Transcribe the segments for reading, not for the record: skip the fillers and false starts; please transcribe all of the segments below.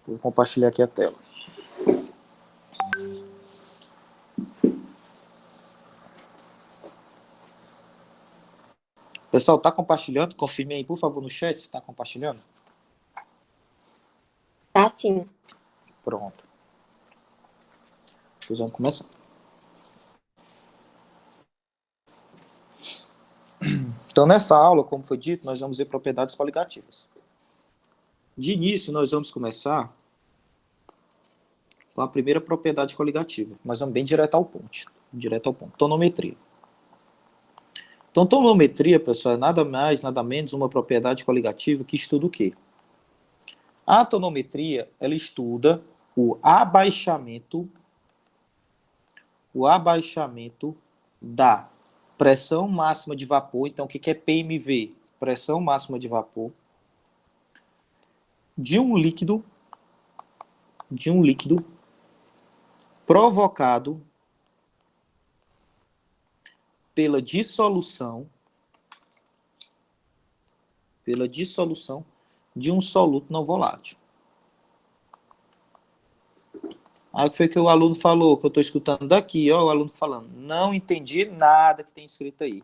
Vou compartilhar aqui a tela. Pessoal, tá compartilhando? Confirme aí, por favor, no chat se tá compartilhando. Tá sim. Pronto. Pois vamos começar. Então, nessa aula, como foi dito, nós vamos ver propriedades coligativas. De início, nós vamos começar com a primeira propriedade coligativa. Nós vamos bem direto ao ponto. Tonometria. Então, tonometria, pessoal, é nada mais, nada menos uma propriedade coligativa que estuda o quê? A tonometria, ela estuda o abaixamento da pressão máxima de vapor. Então, o que é PMV? Pressão máxima de vapor de um líquido provocado pela dissolução de um soluto não volátil. Aí foi que o aluno falou, que eu estou escutando daqui, ó, o aluno falando, não entendi nada que tem escrito aí.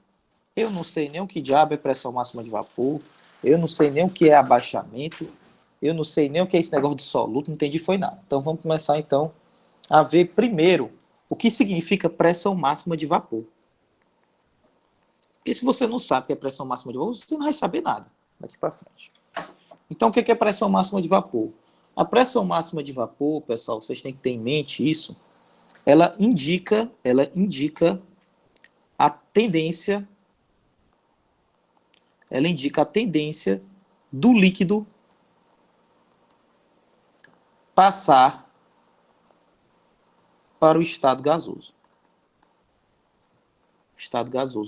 Eu não sei nem o que diabo é pressão máxima de vapor, eu não sei nem o que é abaixamento, eu não sei nem o que é esse negócio de soluto, não entendi foi nada. Então vamos começar então a ver primeiro o que significa pressão máxima de vapor. Porque se você não sabe o que é pressão máxima de vapor, você não vai saber nada daqui para frente. Então o que é pressão máxima de vapor? A pressão máxima de vapor, pessoal, vocês têm que ter em mente isso, ela indica a tendência do líquido passar para o estado gasoso.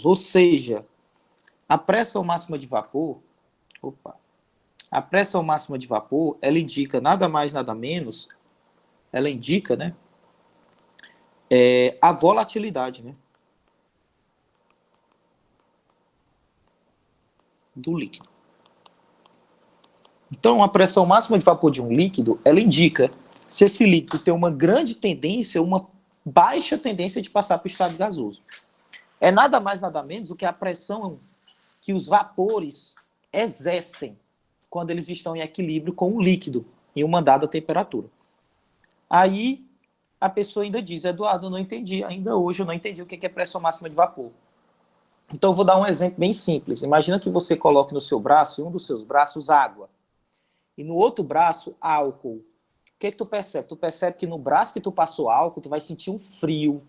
Ou seja, a pressão máxima de vapor, ela indica nada mais, nada menos, ela indica, né, a volatilidade, né, do líquido. Então, a pressão máxima de vapor de um líquido, ela indica se esse líquido tem uma grande tendência ou uma baixa tendência de passar para o estado gasoso. É nada mais, nada menos do que a pressão que os vapores exercem quando eles estão em equilíbrio com o líquido em uma dada temperatura. Aí, a pessoa ainda diz, Eduardo, eu não entendi, ainda hoje eu não entendi o que é pressão máxima de vapor. Então, eu vou dar um exemplo bem simples. Imagina que você coloque no seu braço, em um dos seus braços, água. E no outro braço, álcool. O que tu percebe? Tu percebe que no braço que tu passou álcool, tu vai sentir um frio.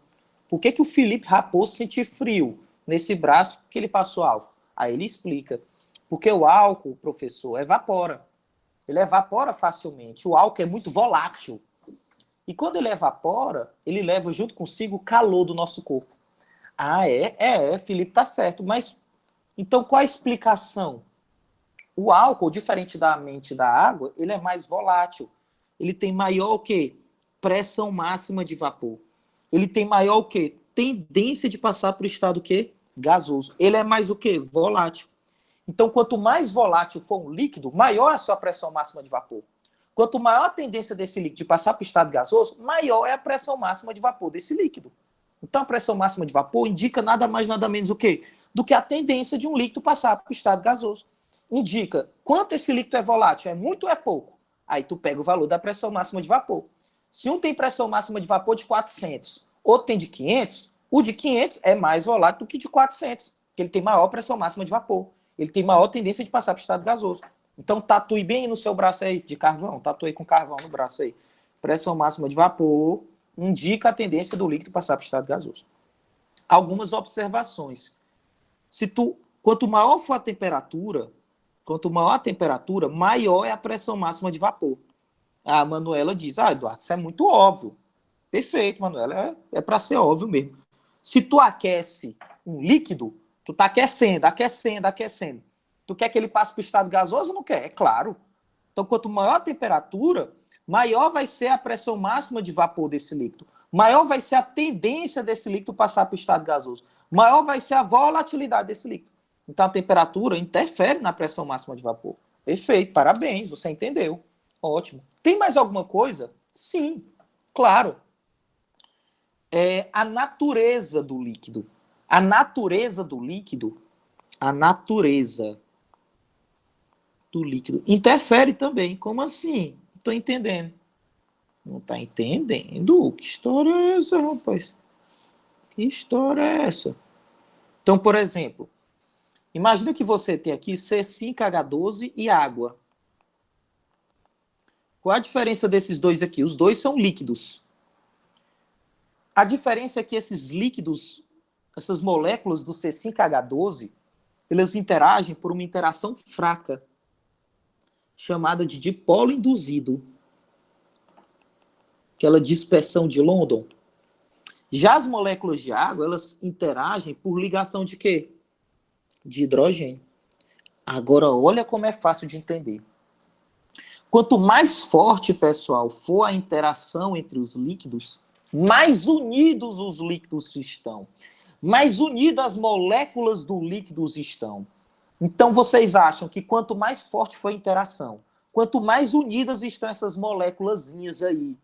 Por que o Felipe Raposo sentiu frio nesse braço que ele passou álcool? Aí ele explica. Porque o álcool, professor, evapora. Ele evapora facilmente. O álcool é muito volátil. E quando ele evapora, ele leva junto consigo o calor do nosso corpo. Ah, Felipe tá certo. Mas, então, qual a explicação? O álcool, diferentemente da água, ele é mais volátil. Ele tem maior o quê? Pressão máxima de vapor. Ele tem maior o quê? Tendência de passar para o estado o quê? Gasoso. Ele é mais o quê? Volátil. Então, quanto mais volátil for um líquido, maior é a sua pressão máxima de vapor. Quanto maior a tendência desse líquido de passar para o estado gasoso, maior é a pressão máxima de vapor desse líquido. Então, a pressão máxima de vapor indica nada mais, nada menos o quê? Do que a tendência de um líquido passar para o estado gasoso. Indica quanto esse líquido é volátil, é muito ou é pouco. Aí tu pega o valor da pressão máxima de vapor. Se um tem pressão máxima de vapor de 400, outro tem de 500, o de 500 é mais volátil do que de 400, porque ele tem maior pressão máxima de vapor. Ele tem maior tendência de passar para o estado gasoso. Então tatue bem no seu braço aí, de carvão, tatue com carvão no braço aí. Pressão máxima de vapor indica a tendência do líquido passar para o estado gasoso. Algumas observações. Quanto maior for a temperatura, maior é a pressão máxima de vapor. A Manuela diz, Eduardo, isso é muito óbvio. Perfeito, Manuela, é para ser óbvio mesmo. Se tu aquece um líquido, tu tá aquecendo. Tu quer que ele passe para o estado gasoso ou não quer? É claro. Então, quanto maior a temperatura, maior vai ser a pressão máxima de vapor desse líquido. Maior vai ser a tendência desse líquido passar para o estado gasoso. Maior vai ser a volatilidade desse líquido. Então, a temperatura interfere na pressão máxima de vapor. Perfeito, parabéns, você entendeu. Ótimo. Tem mais alguma coisa? Sim, claro. É a natureza do líquido. A natureza do líquido interfere também. Como assim? Não estou entendendo. Não está entendendo? Que história é essa, rapaz? Que história é essa? Então, por exemplo, imagina que você tem aqui C5H12 e água. Qual a diferença desses dois aqui? Os dois são líquidos. A diferença é que esses líquidos, essas moléculas do C5H12, elas interagem por uma interação fraca, chamada de dipolo induzido. Aquela dispersão de London. Já as moléculas de água, elas interagem por ligação de quê? De hidrogênio. Agora, olha como é fácil de entender. Quanto mais forte, pessoal, for a interação entre os líquidos, mais unidos os líquidos estão. Mais unidas as moléculas do líquido estão. Então, vocês acham que quanto mais forte for a interação, quanto mais unidas estão essas moléculazinhas aí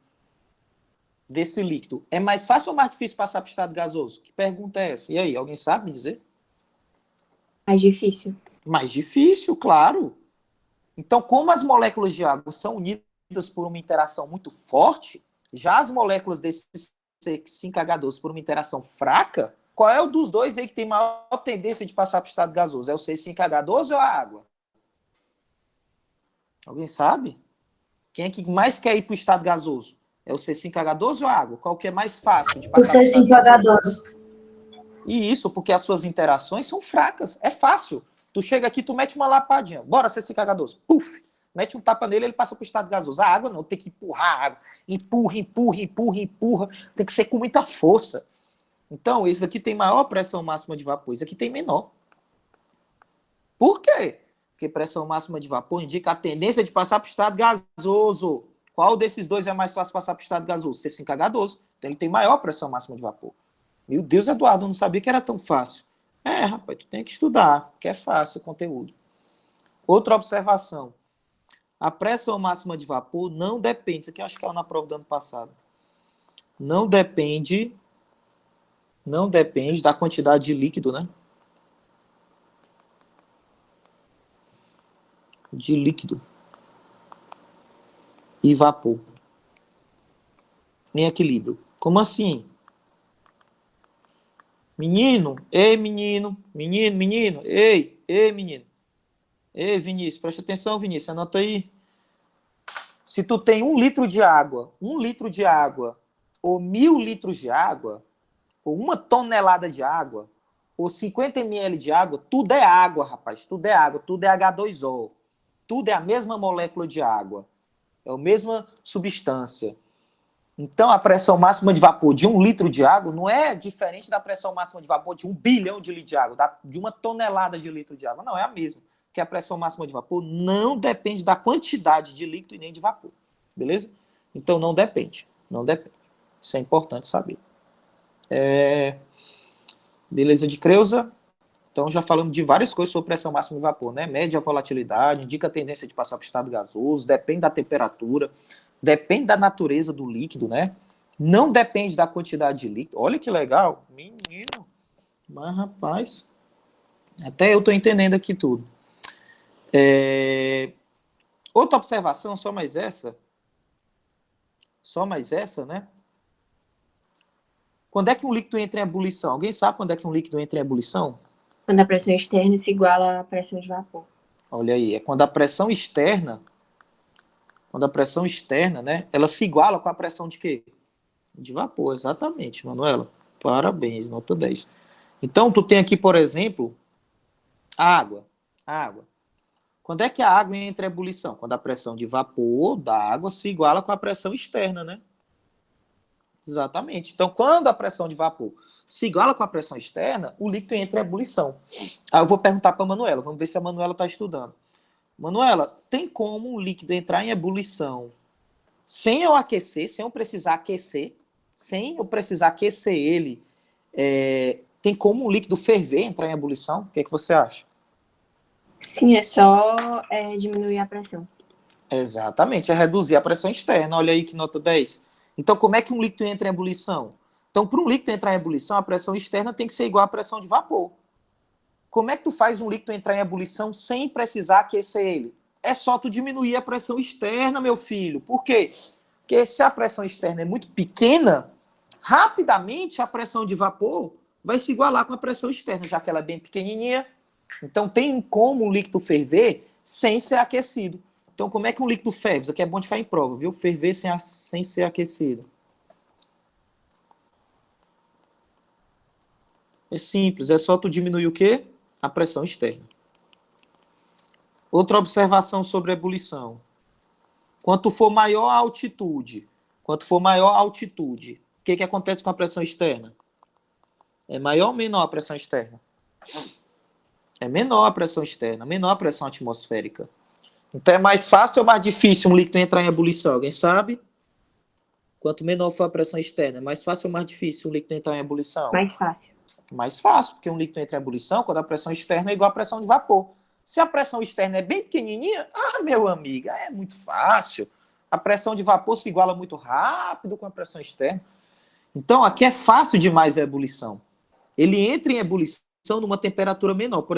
desse líquido, é mais fácil ou mais difícil passar para o estado gasoso? Que pergunta é essa? E aí, alguém sabe me dizer? Mais difícil. Mais difícil, claro. Então, como as moléculas de água são unidas por uma interação muito forte, já as moléculas desse C5H12 por uma interação fraca, qual é o dos dois aí que tem maior tendência de passar para o estado gasoso? É o C5H12 ou a água? Alguém sabe? Quem é que mais quer ir para o estado gasoso? É o C5H12 ou a água? Qual que é mais fácil de passar para o estado gasoso? E isso, porque as suas interações são fracas. É fácil. Tu chega aqui, tu mete uma lapadinha. Bora, C5H12. Puf! Mete um tapa nele, ele passa para o estado gasoso. A água não, tem que empurrar a água. Empurra, empurra, empurra, empurra. Tem que ser com muita força. Então, esse daqui tem maior pressão máxima de vapor. Esse aqui tem menor. Por quê? Porque pressão máxima de vapor indica a tendência de passar para o estado gasoso. Qual desses dois é mais fácil passar para o estado gasoso? C5H12. Então, ele tem maior pressão máxima de vapor. Meu Deus, Eduardo, eu não sabia que era tão fácil. É, rapaz, tu tem que estudar, que é fácil o conteúdo. Outra observação. A pressão máxima de vapor não depende, isso aqui eu acho que era na prova do ano passado, não depende da quantidade de líquido, né? De líquido e vapor. Em equilíbrio. Como assim? Menino, ei, menino, ei, menino. Ei, Vinícius, presta atenção, Vinícius, anota aí. Se tu tem 1 litro de água, ou 1.000 litros de água, ou 1 tonelada de água, ou 50 ml de água, tudo é água, rapaz, tudo é água, tudo é H2O. Tudo é a mesma molécula de água, é a mesma substância. Então, a pressão máxima de vapor de 1 litro de água não é diferente da pressão máxima de vapor de 1 bilhão de litros de água, de 1 tonelada de litro de água. Não, é a mesma. Porque a pressão máxima de vapor não depende da quantidade de líquido e nem de vapor. Beleza? Então, não depende. Não depende. Isso é importante saber. Beleza de Creuza? Então, já falamos de várias coisas sobre pressão máxima de vapor, né? Mede a volatilidade, indica a tendência de passar para o estado gasoso, depende da temperatura, depende da natureza do líquido, né? Não depende da quantidade de líquido. Olha que legal. Menino. Mas, rapaz, até eu estou entendendo aqui tudo. Outra observação, só mais essa, né? Quando é que um líquido entra em ebulição? Alguém sabe quando é que um líquido entra em ebulição? Quando a pressão externa se iguala à pressão de vapor. Olha aí, é quando a pressão externa, né, ela se iguala com a pressão de quê? De vapor, exatamente, Manuela. Parabéns, nota 10. Então, tu tem aqui, por exemplo, a água. Quando é que a água entra em ebulição? Quando a pressão de vapor da água se iguala com a pressão externa, né? Exatamente. Então, quando a pressão de vapor se iguala com a pressão externa, o líquido entra em ebulição. Aí eu vou perguntar para a Manuela, vamos ver se a Manuela está estudando. Manuela, tem como um líquido entrar em ebulição sem eu aquecer, sem eu precisar aquecer, ele, tem como um líquido ferver, entrar em ebulição? O que é que você acha? Sim, é só diminuir a pressão. Exatamente, é reduzir a pressão externa. Olha aí que nota 10. Então, como é que um líquido entra em ebulição? Então, para um líquido entrar em ebulição, a pressão externa tem que ser igual à pressão de vapor. Como é que tu faz um líquido entrar em ebulição sem precisar aquecer ele? É só tu diminuir a pressão externa, meu filho. Por quê? Porque se a pressão externa é muito pequena, rapidamente a pressão de vapor vai se igualar com a pressão externa, já que ela é bem pequenininha. Então, tem como um líquido ferver sem ser aquecido. Então, como é que um líquido ferve? Isso aqui é bom de ficar em prova, viu? Ferver sem ser aquecido. É simples, é só tu diminuir o quê? A pressão externa. Outra observação sobre a ebulição. Quanto for maior a altitude, o que acontece com a pressão externa? É maior ou menor a pressão externa? É menor a pressão externa, menor a pressão atmosférica. Então é mais fácil ou mais difícil um líquido entrar em ebulição? Alguém sabe? Quanto menor for a pressão externa, é mais fácil ou mais difícil um líquido entrar em ebulição? Mais fácil. Mais fácil, porque um líquido entra em ebulição quando a pressão externa é igual à pressão de vapor. Se a pressão externa é bem pequenininha, meu amigo, é muito fácil. A pressão de vapor se iguala muito rápido com a pressão externa. Então, aqui é fácil demais a ebulição. Ele entra em ebulição numa temperatura menor. Por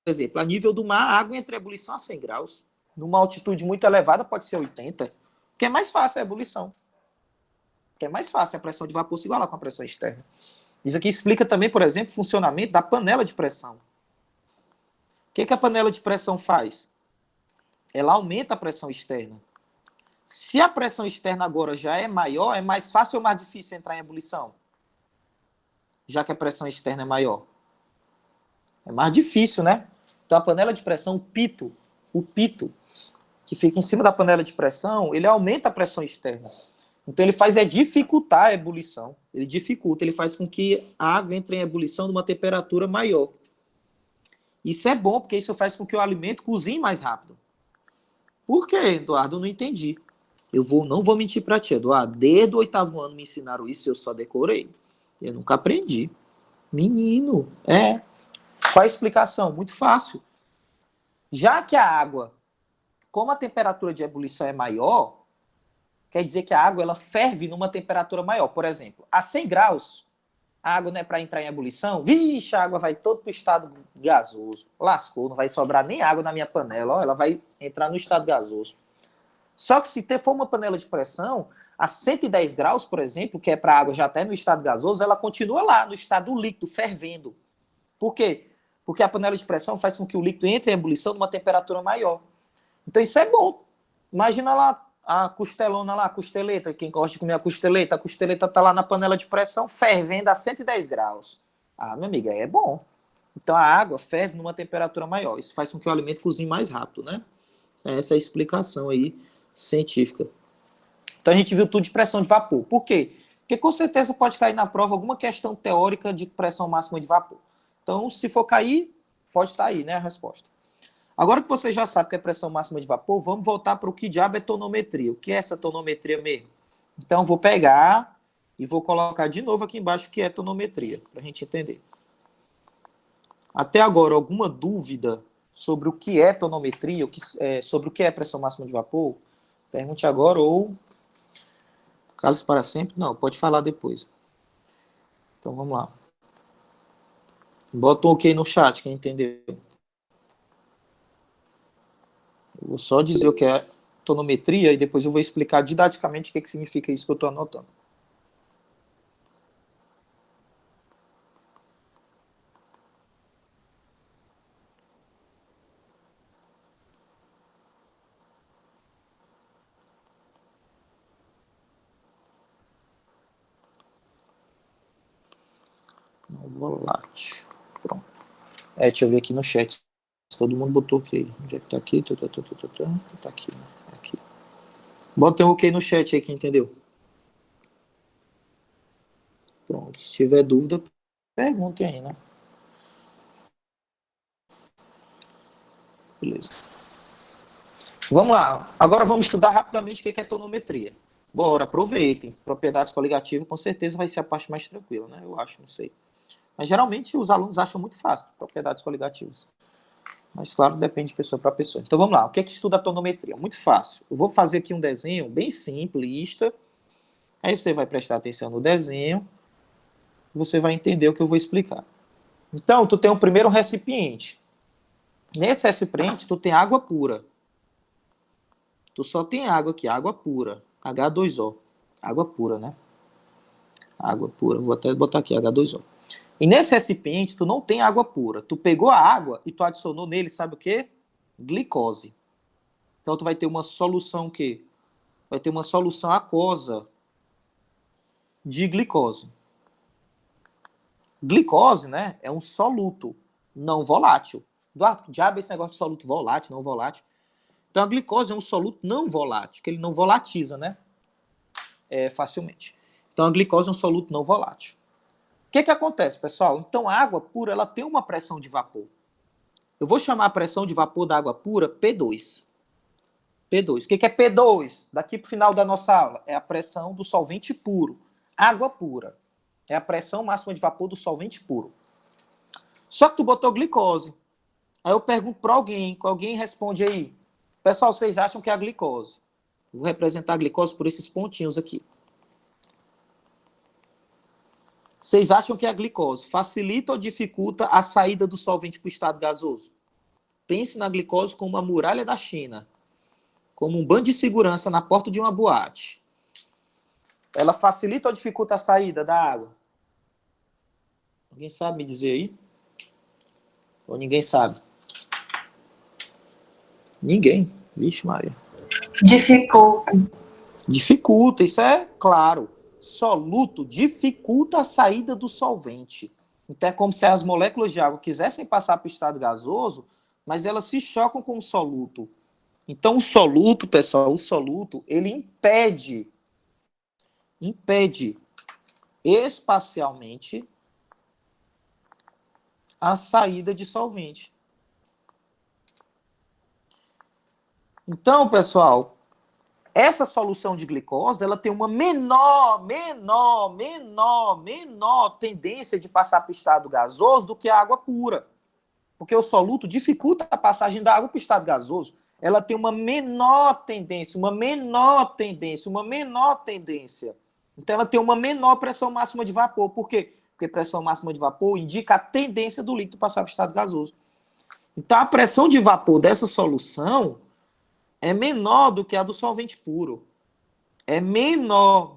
exemplo, a nível do mar, a água entra em ebulição a 100 graus. Numa altitude muito elevada, pode ser 80. Que é mais fácil a ebulição. Que é mais fácil a pressão de vapor se igualar com a pressão externa. Isso aqui explica também, por exemplo, o funcionamento da panela de pressão. O que a panela de pressão faz? Ela aumenta a pressão externa. Se a pressão externa agora já é maior, é mais fácil ou mais difícil entrar em ebulição? Já que a pressão externa é maior. É mais difícil, né? Então a panela de pressão, o pito, que fica em cima da panela de pressão, ele aumenta a pressão externa. Então ele faz dificultar a ebulição. Ele dificulta, ele faz com que a água entre em ebulição numa temperatura maior. Isso é bom, porque isso faz com que o alimento cozinhe mais rápido. Por quê, Eduardo? Eu não entendi. Não vou mentir para ti, Eduardo. Desde o 8º ano me ensinaram isso e eu só decorei. Eu nunca aprendi. Menino, Qual a explicação? Muito fácil. Já que a água, como a temperatura de ebulição é maior, quer dizer que a água ela ferve numa temperatura maior. Por exemplo, a 100 graus, a água não é para entrar em ebulição, vixe, a água vai todo para o estado gasoso. Lascou, não vai sobrar nem água na minha panela, ó, ela vai entrar no estado gasoso. Só que se for uma panela de pressão, a 110 graus, por exemplo, que é para a água já até no estado gasoso, ela continua lá no estado líquido, fervendo. Por quê? Porque a panela de pressão faz com que o líquido entre em ebulição numa temperatura maior. Então isso é bom. Imagina lá a costelona lá, a costeleta, quem gosta de comer a costeleta tá lá na panela de pressão fervendo a 110 graus. Minha amiga, é bom. Então a água ferve numa temperatura maior. Isso faz com que o alimento cozinhe mais rápido, né? Essa é a explicação aí científica. Então a gente viu tudo de pressão de vapor. Por quê? Porque com certeza pode cair na prova alguma questão teórica de pressão máxima de vapor. Então, se for cair, pode estar aí, né, a resposta. Agora que você já sabe que é pressão máxima de vapor, vamos voltar para o que diabo é tonometria. O que é essa tonometria mesmo? Então, vou pegar e vou colocar de novo aqui embaixo o que é tonometria, para a gente entender. Até agora, alguma dúvida sobre o que é tonometria, sobre o que é pressão máxima de vapor? Pergunte agora ou cale-se para sempre. Não, pode falar depois. Então, vamos lá. Bota um ok no chat, quem entendeu. Eu vou só dizer o que é tonometria e depois eu vou explicar didaticamente o que significa isso que eu estou anotando. Volátil. Pronto. Deixa eu ver aqui no chat. Se todo mundo botou ok. Onde é que tá aqui? Tá aqui, né? Aqui. Bota um ok no chat aí, quem entendeu. Pronto. Se tiver dúvida, pergunte aí, né? Beleza. Vamos lá. Agora vamos estudar rapidamente o que é tonometria. Bora, aproveitem. Propriedades coligativas com certeza vai ser a parte mais tranquila, né? Eu acho, não sei. Mas geralmente os alunos acham muito fácil propriedades coligativas. Mas, claro, depende de pessoa para pessoa. Então, vamos lá. O que é que estuda a tonometria? Muito fácil. Eu vou fazer aqui um desenho bem simplista. Aí você vai prestar atenção no desenho. E você vai entender o que eu vou explicar. Então, tu tem o primeiro recipiente. Nesse recipiente, tu tem água pura. Tu só tem água aqui, água pura. H2O. Água pura, né? Água pura. Vou até botar aqui, H2O. E nesse recipiente, tu não tem água pura. Tu pegou a água e tu adicionou nele, sabe o quê? Glicose. Então, tu vai ter uma solução o quê? Vai ter uma solução aquosa de glicose. Glicose, né, é um soluto não volátil. Diabo, esse negócio de soluto volátil, não volátil. Então, a glicose é um soluto não volátil, que ele não volatiza, né? Facilmente. Então, a glicose é um soluto não volátil. O que acontece, pessoal? Então, a água pura, ela tem uma pressão de vapor. Eu vou chamar a pressão de vapor da água pura P2. P2. O que é P2? Daqui para o final da nossa aula. É a pressão do solvente puro. Água pura. É a pressão máxima de vapor do solvente puro. Só que tu botou glicose. Aí eu pergunto para alguém responde aí. Pessoal, vocês acham que é a glicose? Vou representar a glicose por esses pontinhos aqui. Vocês acham que a glicose facilita ou dificulta a saída do solvente para o estado gasoso? Pense na glicose como uma muralha da China, como um bando de segurança na porta de uma boate. Ela facilita ou dificulta a saída da água? Alguém sabe me dizer aí? Ou ninguém sabe? Ninguém. Vixe, Maria. Dificulta. Dificulta, isso é claro. Soluto dificulta a saída do solvente. Então é como se as moléculas de água quisessem passar para o estado gasoso, mas elas se chocam com o soluto. Então o soluto, pessoal, ele impede espacialmente a saída de solvente. Então, pessoal, essa solução de glicose, ela tem uma menor tendência de passar para o estado gasoso do que a água pura. Porque o soluto dificulta a passagem da água para o estado gasoso. Ela tem uma menor tendência. Então, ela tem uma menor pressão máxima de vapor. Por quê? Porque pressão máxima de vapor indica a tendência do líquido passar para o estado gasoso. Então, a pressão de vapor dessa solução é menor do que a do solvente puro. É menor.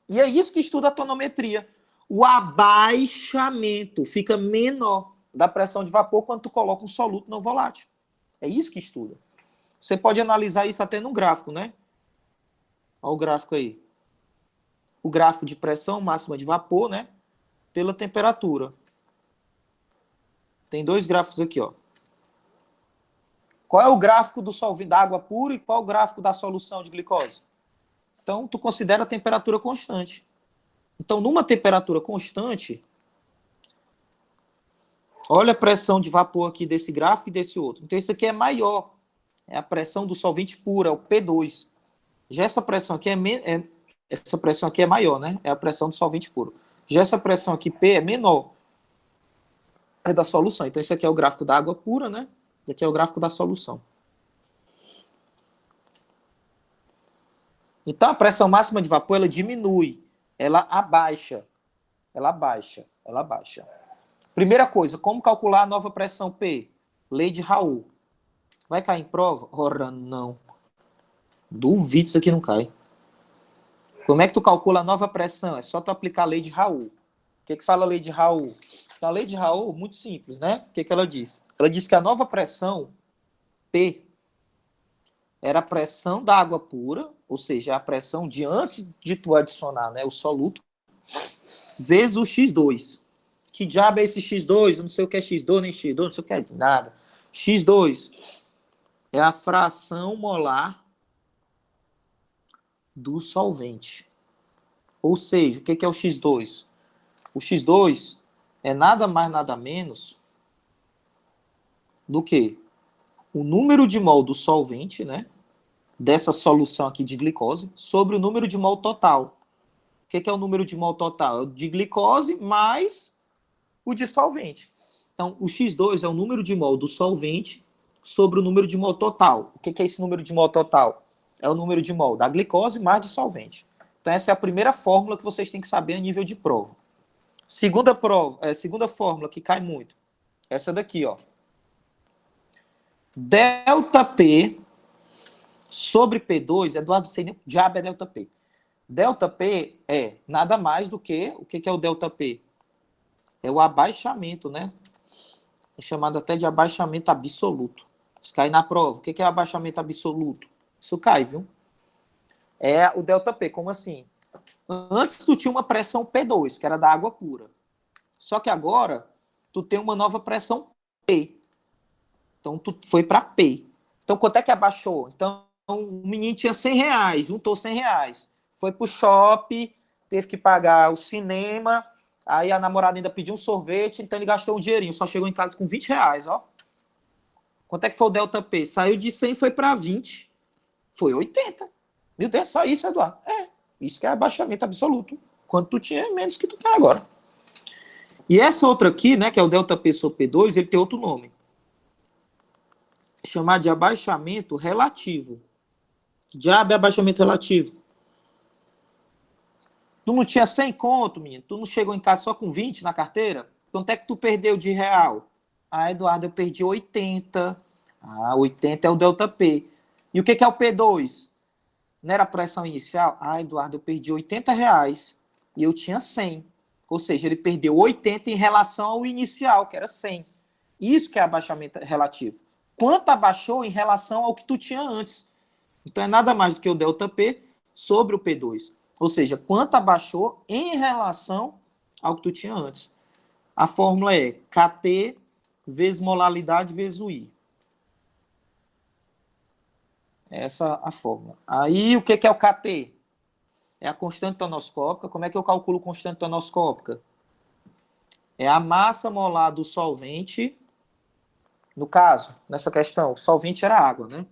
E é isso que estuda a tonometria. O abaixamento fica menor da pressão de vapor quando tu coloca um soluto não volátil. É isso que estuda. Você pode analisar isso até no gráfico, né? Olha o gráfico aí. O gráfico de pressão máxima de vapor, né? Pela temperatura. Tem dois gráficos aqui, ó. Qual é o gráfico do solvente da água pura e qual é o gráfico da solução de glicose? Então, tu considera a temperatura constante. Então, numa temperatura constante, olha a pressão de vapor aqui desse gráfico e desse outro. Então, isso aqui é maior. É a pressão do solvente puro, é o P2. Já essa pressão aqui essa pressão aqui é maior, né? É a pressão do solvente puro. Já essa pressão aqui, P, é menor. É da solução. Então, isso aqui é o gráfico da água pura, né? E aqui é o gráfico da solução. Então, a pressão máxima de vapor, ela diminui. Ela abaixa. Primeira coisa, como calcular a nova pressão P? Lei de Raoult. Vai cair em prova? Ora, não. Duvido isso aqui não cai. Como é que tu calcula a nova pressão? É só tu aplicar a lei de Raoult. O que fala a lei de Raoult? A lei de Raoult, muito simples, né? O que ela diz? Ela diz que a nova pressão, P, era a pressão da água pura, ou seja, a pressão de antes de tu adicionar, né, o soluto, vezes o X2. Que diabo é esse X2? Eu não sei o que é X2, nem X2, não sei o que é nada. X2 é a fração molar do solvente. Ou seja, o que é o X2? O X2 é nada mais, nada menos do que o número de mol do solvente, né, dessa solução aqui de glicose, sobre o número de mol total. O que é o número de mol total? É o de glicose mais o de solvente. Então, o X2 é o número de mol do solvente sobre o número de mol total. O que é esse número de mol total? É o número de mol da glicose mais de solvente. Então, essa é a primeira fórmula que vocês têm que saber a nível de prova. Segunda fórmula que cai muito. Essa daqui, ó. Delta P sobre P2, Eduardo, sei nem o diabo é delta P. Delta P é nada mais do que, o que é o delta P? É o abaixamento, né? É chamado até de abaixamento absoluto. Isso cai na prova. O que é abaixamento absoluto? Isso cai, viu? É o delta P, como assim? Antes tu tinha uma pressão P2, que era da água pura. Só que agora tu tem uma nova pressão P. Então tu foi para P. Então quanto é que abaixou? Então o menino tinha R$100, juntou R$100. Foi pro shopping, teve que pagar o cinema, aí a namorada ainda pediu um sorvete, então ele gastou um dinheirinho, só chegou em casa com R$20, ó. Quanto é que foi o delta P? Saiu de 100 e foi para 20. Foi 80. Meu Deus, só isso, Eduardo? Isso que é abaixamento absoluto. Quanto tu tinha, menos que tu tem agora. E essa outra aqui, né, que é o delta P sobre P2, ele tem outro nome. Chamado de abaixamento relativo. Que diabo é abaixamento relativo? Tu não tinha 100 conto, menino? Tu não chegou em casa só com 20 na carteira? Quanto é que tu perdeu de real? Eduardo, eu perdi 80. 80 é o delta P. E o que é o P2? Não era a pressão inicial? Eduardo, eu perdi R$80 e eu tinha 100. Ou seja, ele perdeu 80 em relação ao inicial, que era 100. Isso que é abaixamento relativo. Quanto abaixou em relação ao que tu tinha antes? Então é nada mais do que o delta P sobre o P2. Ou seja, quanto abaixou em relação ao que tu tinha antes. A fórmula é Kt vezes molaridade vezes o I. Essa é a fórmula. Aí o que é o Kt? É a constante tonoscópica. Como é que eu calculo constante tonoscópica? É a massa molar do solvente. No caso, nessa questão, o solvente era água, né?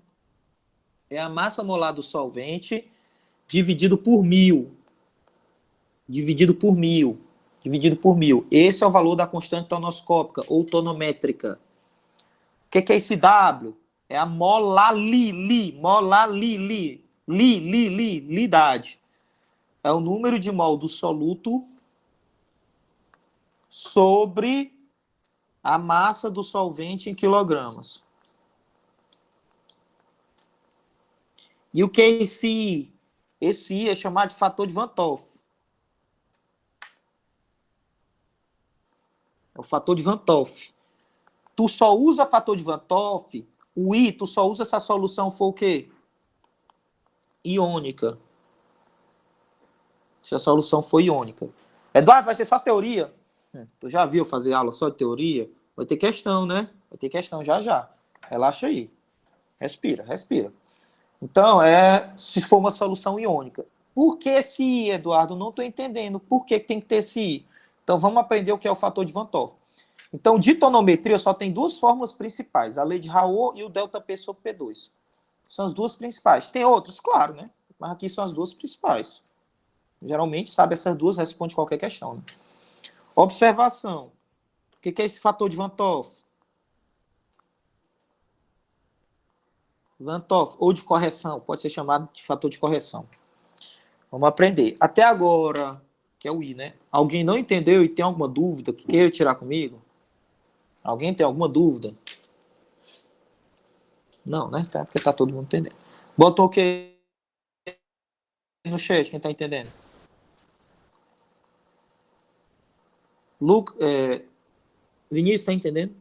É a massa molar do solvente dividido por 1000. Dividido por 1000. Dividido por 1000. Esse é o valor da constante tonoscópica ou tonométrica. O que é esse W? É a molalidade. É o número de mol do soluto sobre a massa do solvente em quilogramas. E o que é esse I? Esse I é chamado de fator de Van Toff. É o fator de Van Toff. Tu só usa fator de Van Toff, o I, tu só usa se a solução for o quê? Iônica. Se a solução for iônica. Eduardo, vai ser só teoria? Tu já viu fazer aula só de teoria? Vai ter questão, né? Vai ter questão já. Relaxa aí. Respira. Então, se for uma solução iônica. Por que esse I, Eduardo? Não estou entendendo. Por que tem que ter esse I? Então, vamos aprender o que é o fator de Van Toff. Então, de tonometria, só tem duas fórmulas principais. A lei de Raoult e o delta P sobre P2. São as duas principais. Tem outras? Claro, né? Mas aqui são as duas principais. Geralmente, sabe essas duas, responde qualquer questão. Né? Observação. O que é esse fator de Van Toff? Van Toff, ou de correção, pode ser chamado de fator de correção. Vamos aprender. Até agora, que é o I, né? Alguém não entendeu e tem alguma dúvida que queira tirar comigo? Alguém tem alguma dúvida? Não, né? Tá, porque tá todo mundo entendendo. Botou o que no chat, quem tá entendendo? Vinícius tá entendendo?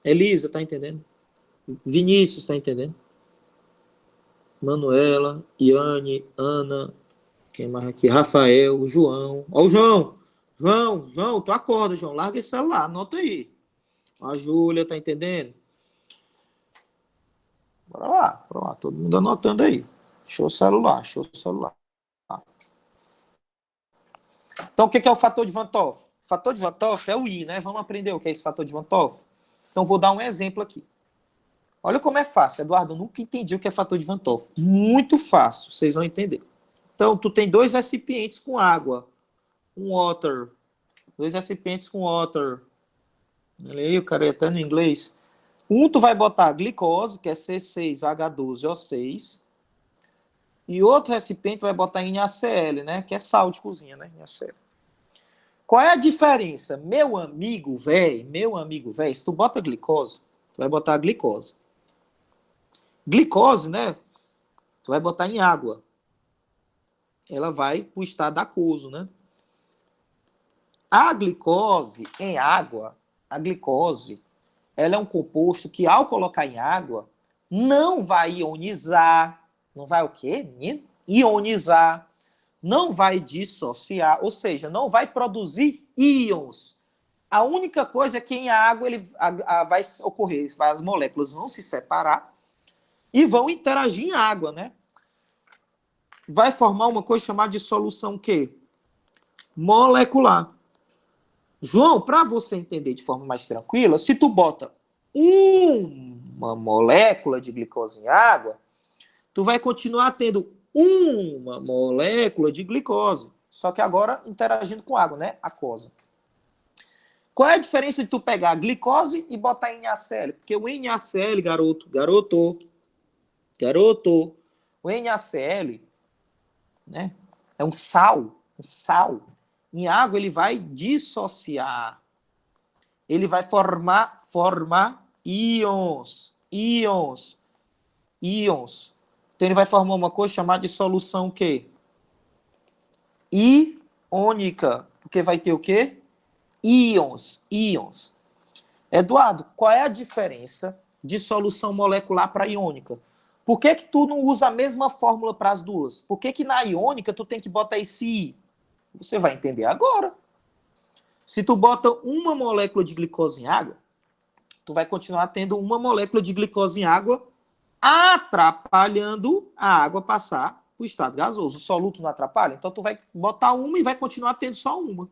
Elisa tá entendendo? Vinícius tá entendendo? Manuela, Iane, Ana, quem mais aqui? Rafael, João. Ó o João! João, tu acorda, João. Larga esse celular, anota aí. A Júlia, tá entendendo? Bora lá, todo mundo anotando aí. Show o celular. Então, o que é o fator de Van Toff? O fator de Van Toff é o I, né? Vamos aprender o que é esse fator de Van Toff? Então, vou dar um exemplo aqui. Olha como é fácil, Eduardo. Eu nunca entendi o que é fator de Van Toff. Muito fácil, vocês vão entender. Então, tu tem dois recipientes com água. Dois recipientes com water. Olha aí, o cara até no inglês. Um tu vai botar glicose, que é C6H12O6, e outro recipiente vai botar NaCl, né, que é sal de cozinha, né, NaCl. Qual é a diferença? Meu amigo, velho, se tu bota glicose, tu vai botar glicose. Glicose, né, tu vai botar em água. Ela vai pro estado aquoso, né? A glicose em água, a glicose, ela é um composto que, ao colocar em água, não vai ionizar. Não vai o quê, menino? Ionizar. Não vai dissociar, ou seja, não vai produzir íons. A única coisa é que em água vai ocorrer, as moléculas vão se separar e vão interagir em água, né? Vai formar uma coisa chamada de solução quê? Molecular. João, para você entender de forma mais tranquila, se tu bota uma molécula de glicose em água, tu vai continuar tendo uma molécula de glicose, só que agora interagindo com água, né? Aquosa. Qual é a diferença de tu pegar a glicose e botar em NaCl? Porque o NaCl, garoto, o NaCl, né? É um sal. Em água ele vai dissociar. Ele vai formar íons. Então ele vai formar uma coisa chamada de solução o quê? Iônica. Porque vai ter o quê? Íons. Eduardo, qual é a diferença de solução molecular para iônica? Por que tu não usa a mesma fórmula para as duas? Por que na iônica tu tem que botar esse I? Você vai entender agora. Se tu bota uma molécula de glicose em água, tu vai continuar tendo uma molécula de glicose em água atrapalhando a água passar para o estado gasoso. O soluto não atrapalha? Então tu vai botar uma e vai continuar tendo só uma.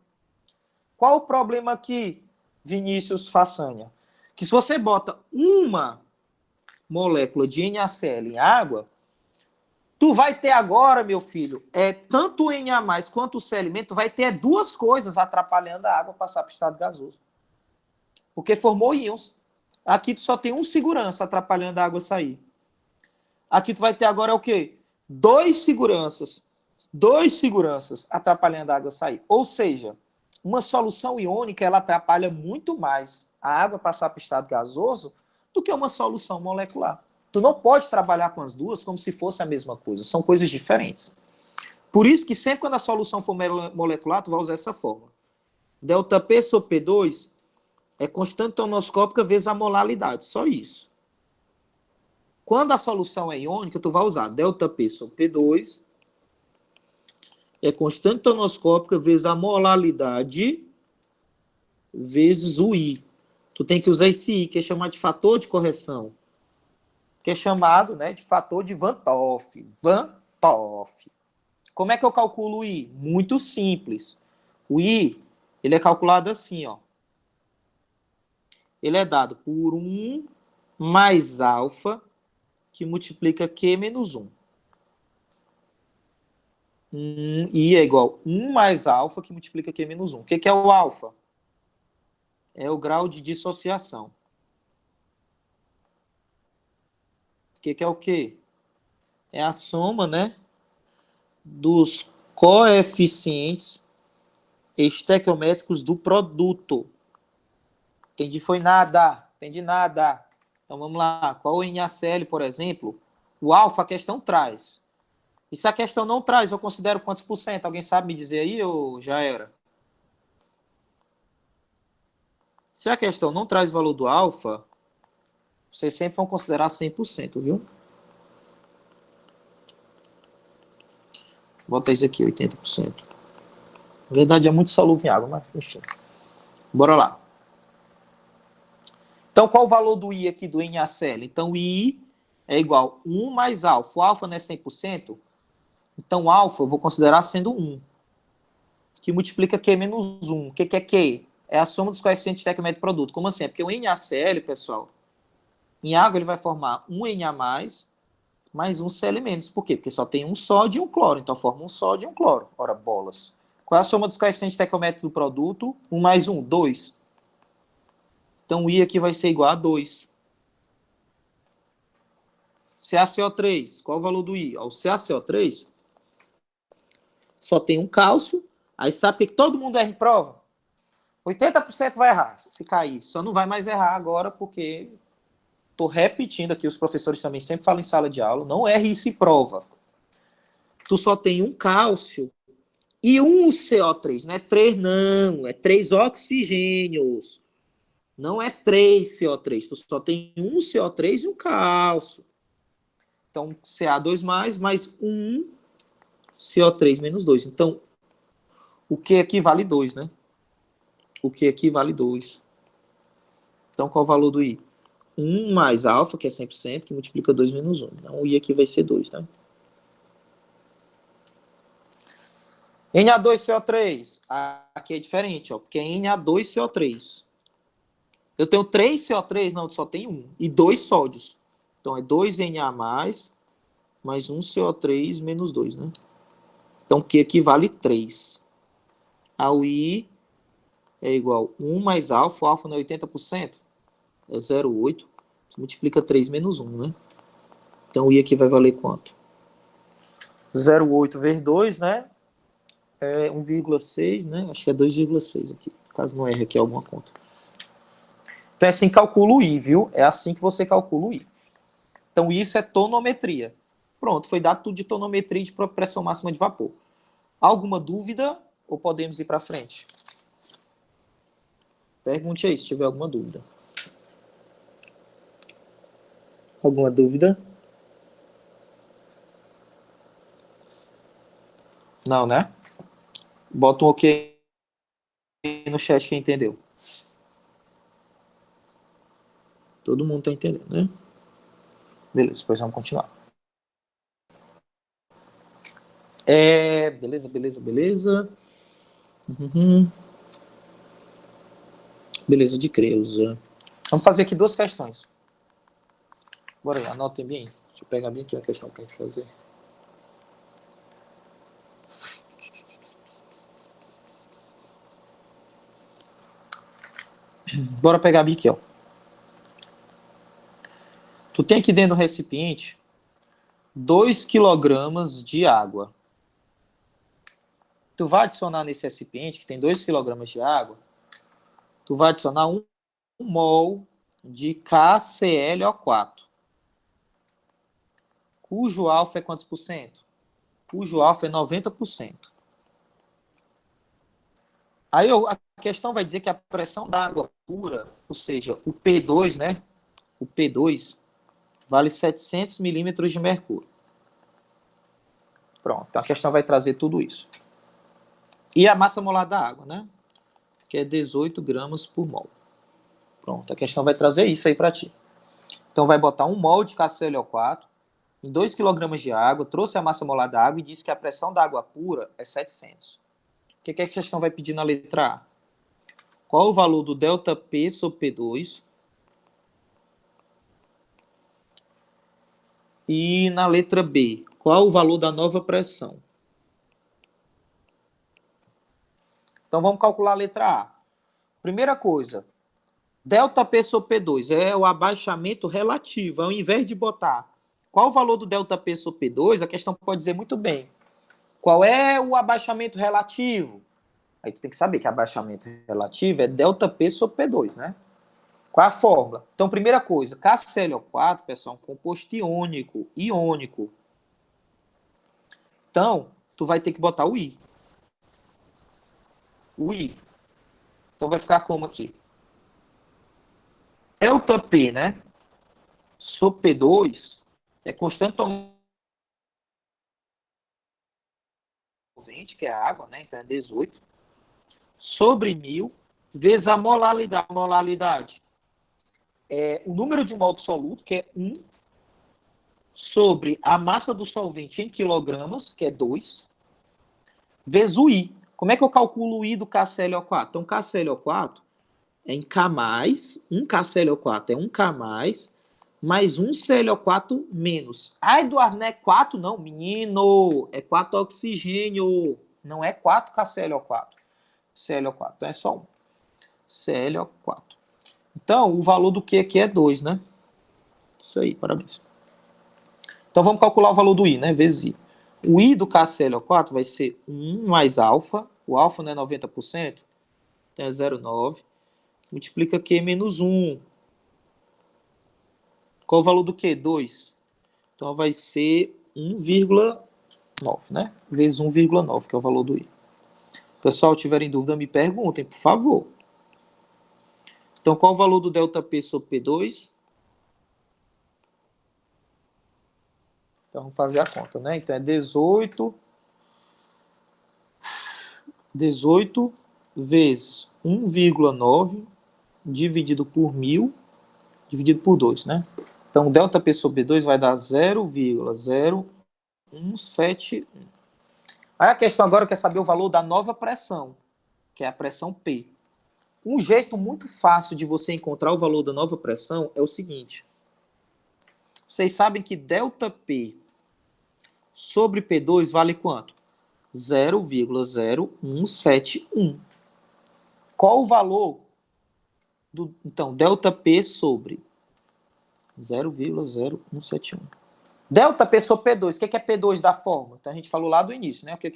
Qual o problema aqui, Vinícius Façanha? Que se você bota uma molécula de NaCl em água, tu vai ter agora, meu filho, tanto o Na+, quanto o Cl-, tu vai ter duas coisas atrapalhando a água passar para o estado gasoso. Porque formou íons. Aqui tu só tem um segurança atrapalhando a água sair. Aqui tu vai ter agora o quê? Dois seguranças atrapalhando a água sair. Ou seja, uma solução iônica, ela atrapalha muito mais a água passar para o estado gasoso do que uma solução molecular. Tu não pode trabalhar com as duas como se fosse a mesma coisa. São coisas diferentes. Por isso que sempre quando a solução for molecular, tu vai usar essa fórmula. ΔP sobre P2 é constante tonoscópica vezes a molaridade. Só isso. Quando a solução é iônica, tu vai usar ΔP sobre P2 é constante tonoscópica vezes a molaridade vezes o I. Tu tem que usar esse I, que é chamado de fator de correção. Que é chamado, né, de fator de Van 't Hoff. Como é que eu calculo o I? Muito simples. O I, ele é calculado assim, ó. Ele é dado por 1 mais alfa, que multiplica Q menos 1. I é igual a 1 mais alfa, que multiplica Q menos 1. O que é o alfa? É o grau de dissociação. O que é o quê? É a soma, né, dos coeficientes estequiométricos do produto. Entendi, foi nada. Entendi nada. Então, vamos lá. Qual o NaCl, por exemplo? O alfa, a questão traz. E se a questão não traz, eu considero quantos por cento? Alguém sabe me dizer aí ou já era? Se a questão não traz o valor do alfa, vocês sempre vão considerar 100%, viu? Bota isso aqui, 80%. Na verdade, é muito solúvel em água, mas enfim. Bora lá. Então, qual o valor do I aqui do NaCl? Então, o I é igual a 1 mais alfa. O alfa não é 100%? Então, alfa eu vou considerar sendo 1. Que multiplica Q menos 1. O que é Q? É a soma dos coeficientes estequiométricos do produto. Como assim? É porque o NaCl, pessoal, em água ele vai formar um Na+, mais um Cl-. Por quê? Porque só tem um sódio e um cloro. Então, forma um sódio e um cloro. Ora, bolas. Qual é a soma dos coeficientes estequiométricos do produto? 1 mais 1, 2. Então, o I aqui vai ser igual a 2. CaCO3, qual o valor do I? O CaCO3 só tem um cálcio. Aí sabe o que todo mundo erra em prova? 80% vai errar se cair. Só não vai mais errar agora porque estou repetindo aqui, os professores também sempre falam em sala de aula, não erre isso em prova. Tu só tem um cálcio e um CO3. Não é 3 não, é 3 oxigênios. Não é 3 CO3. Tu só tem um CO3 e um cálcio. Então, Ca2+, mais um CO3 menos 2. Então, o que aqui vale 2, né? O que aqui vale 2. Então, qual o valor do I? 1 mais alfa, que é 100%, que multiplica 2 menos 1. Então, o I aqui vai ser 2, tá? Na2CO3. Aqui é diferente, ó, porque é Na2CO3. Eu tenho 3 CO3? Não, só tem 1. E 2 sódios. Então, é 2 Na+, mais 1 CO3 menos 2, né? Então, que equivale 3. O I é igual a 1 mais alfa. O alfa não é 80%? É 0,8. Multiplica 3 menos 1, né? Então, o I aqui vai valer quanto? 0,8 vezes 2, né? É 1,6, né? Acho que é 2,6 aqui. Caso não erre aqui alguma conta. Então, é assim que calcula o I, viu? É assim que você calcula o I. Então, isso é tonometria. Pronto, foi dado tudo de tonometria e de pressão máxima de vapor. Alguma dúvida ou podemos ir para frente? Pergunte aí se tiver alguma dúvida. Alguma dúvida? Não, né? Bota um ok no chat quem entendeu. Todo mundo tá entendendo, né? Beleza, depois vamos continuar. Beleza. Beleza, de Creuza. Vamos fazer aqui 2 questões. Bora aí, anotem bem. Deixa eu pegar bem aqui a questão pra gente fazer. Bora pegar bem aqui, ó. Tu tem aqui dentro do recipiente 2 kg de água. Tu vai adicionar nesse recipiente, que tem 2 kg de água, tu vai adicionar 1 mol de KClO4. Cujo alfa é quantos por cento? Cujo alfa é 90%. Aí a questão vai dizer que a pressão da água pura, ou seja, o P2, né? O P2 vale 700 milímetros de mercúrio. Pronto, então a questão vai trazer tudo isso. E a massa molar da água, né? Que é 18 gramas por mol. Pronto, a questão vai trazer isso aí para ti. Então vai botar 1 mol de KClO4 em 2 kg de água, trouxe a massa molar da água e disse que a pressão da água pura é 700. O que a questão vai pedir na letra A? Qual o valor do ΔP sobre P2? E na letra B, qual o valor da nova pressão? Então vamos calcular a letra A. Primeira coisa, ΔP sobre P2 é o abaixamento relativo. Ao invés de botar qual o valor do ΔP sobre P2, a questão pode dizer muito bem. Qual é o abaixamento relativo? Aí tu tem que saber que abaixamento relativo é ΔP sobre P2, né? Qual é a fórmula? Então, primeira coisa, KClO4, pessoal, é um composto iônico. Então, tu vai ter que botar o I. O I. Então, vai ficar como aqui? ΔP, né? Sobre P2 é constante solvente, que é a água, né? Então, é 18. Sobre 1000, vezes a molaridade. A molaridade é o número de mol do soluto, que é 1, sobre a massa do solvente em quilogramas, que é 2, vezes o I. Como é que eu calculo o I do KClO4? Então, KClO4 é em K+, 1 KClO4 é 1K+, mais 1 ClO4 menos. Ah, Eduardo, não é 4 não, menino, é 4 oxigênio, não é 4 KClO4. ClO4, então é só 1. ClO4. Então, o valor do Q aqui é 2, né? Isso aí, parabéns. Então, vamos calcular o valor do I, né? Vezes I. O I do KClO4 vai ser 1 mais alfa. O alfa não é 90%, então é 0,9. Multiplica Q menos 1. Qual o valor do Q? 2. Então, vai ser 1,9, né? Vezes 1,9, que é o valor do I. Pessoal, tiverem dúvida, me perguntem, por favor. Então, qual o valor do ΔP sobre P2? Então, vamos fazer a conta, né? Então, é 18 vezes 1,9 dividido por 1.000, dividido por 2, né? Então, ΔP sobre P2 vai dar 0,0171. Aí a questão agora quer saber o valor da nova pressão, que é a pressão P. Um jeito muito fácil de você encontrar o valor da nova pressão é o seguinte. Vocês sabem que ΔP sobre P2 vale quanto? 0,0171. Qual o valor do... Então, ΔP sobre 0,0171. ΔP sobre P2, o que é P2 da fórmula? Então, a gente falou lá do início, né? O que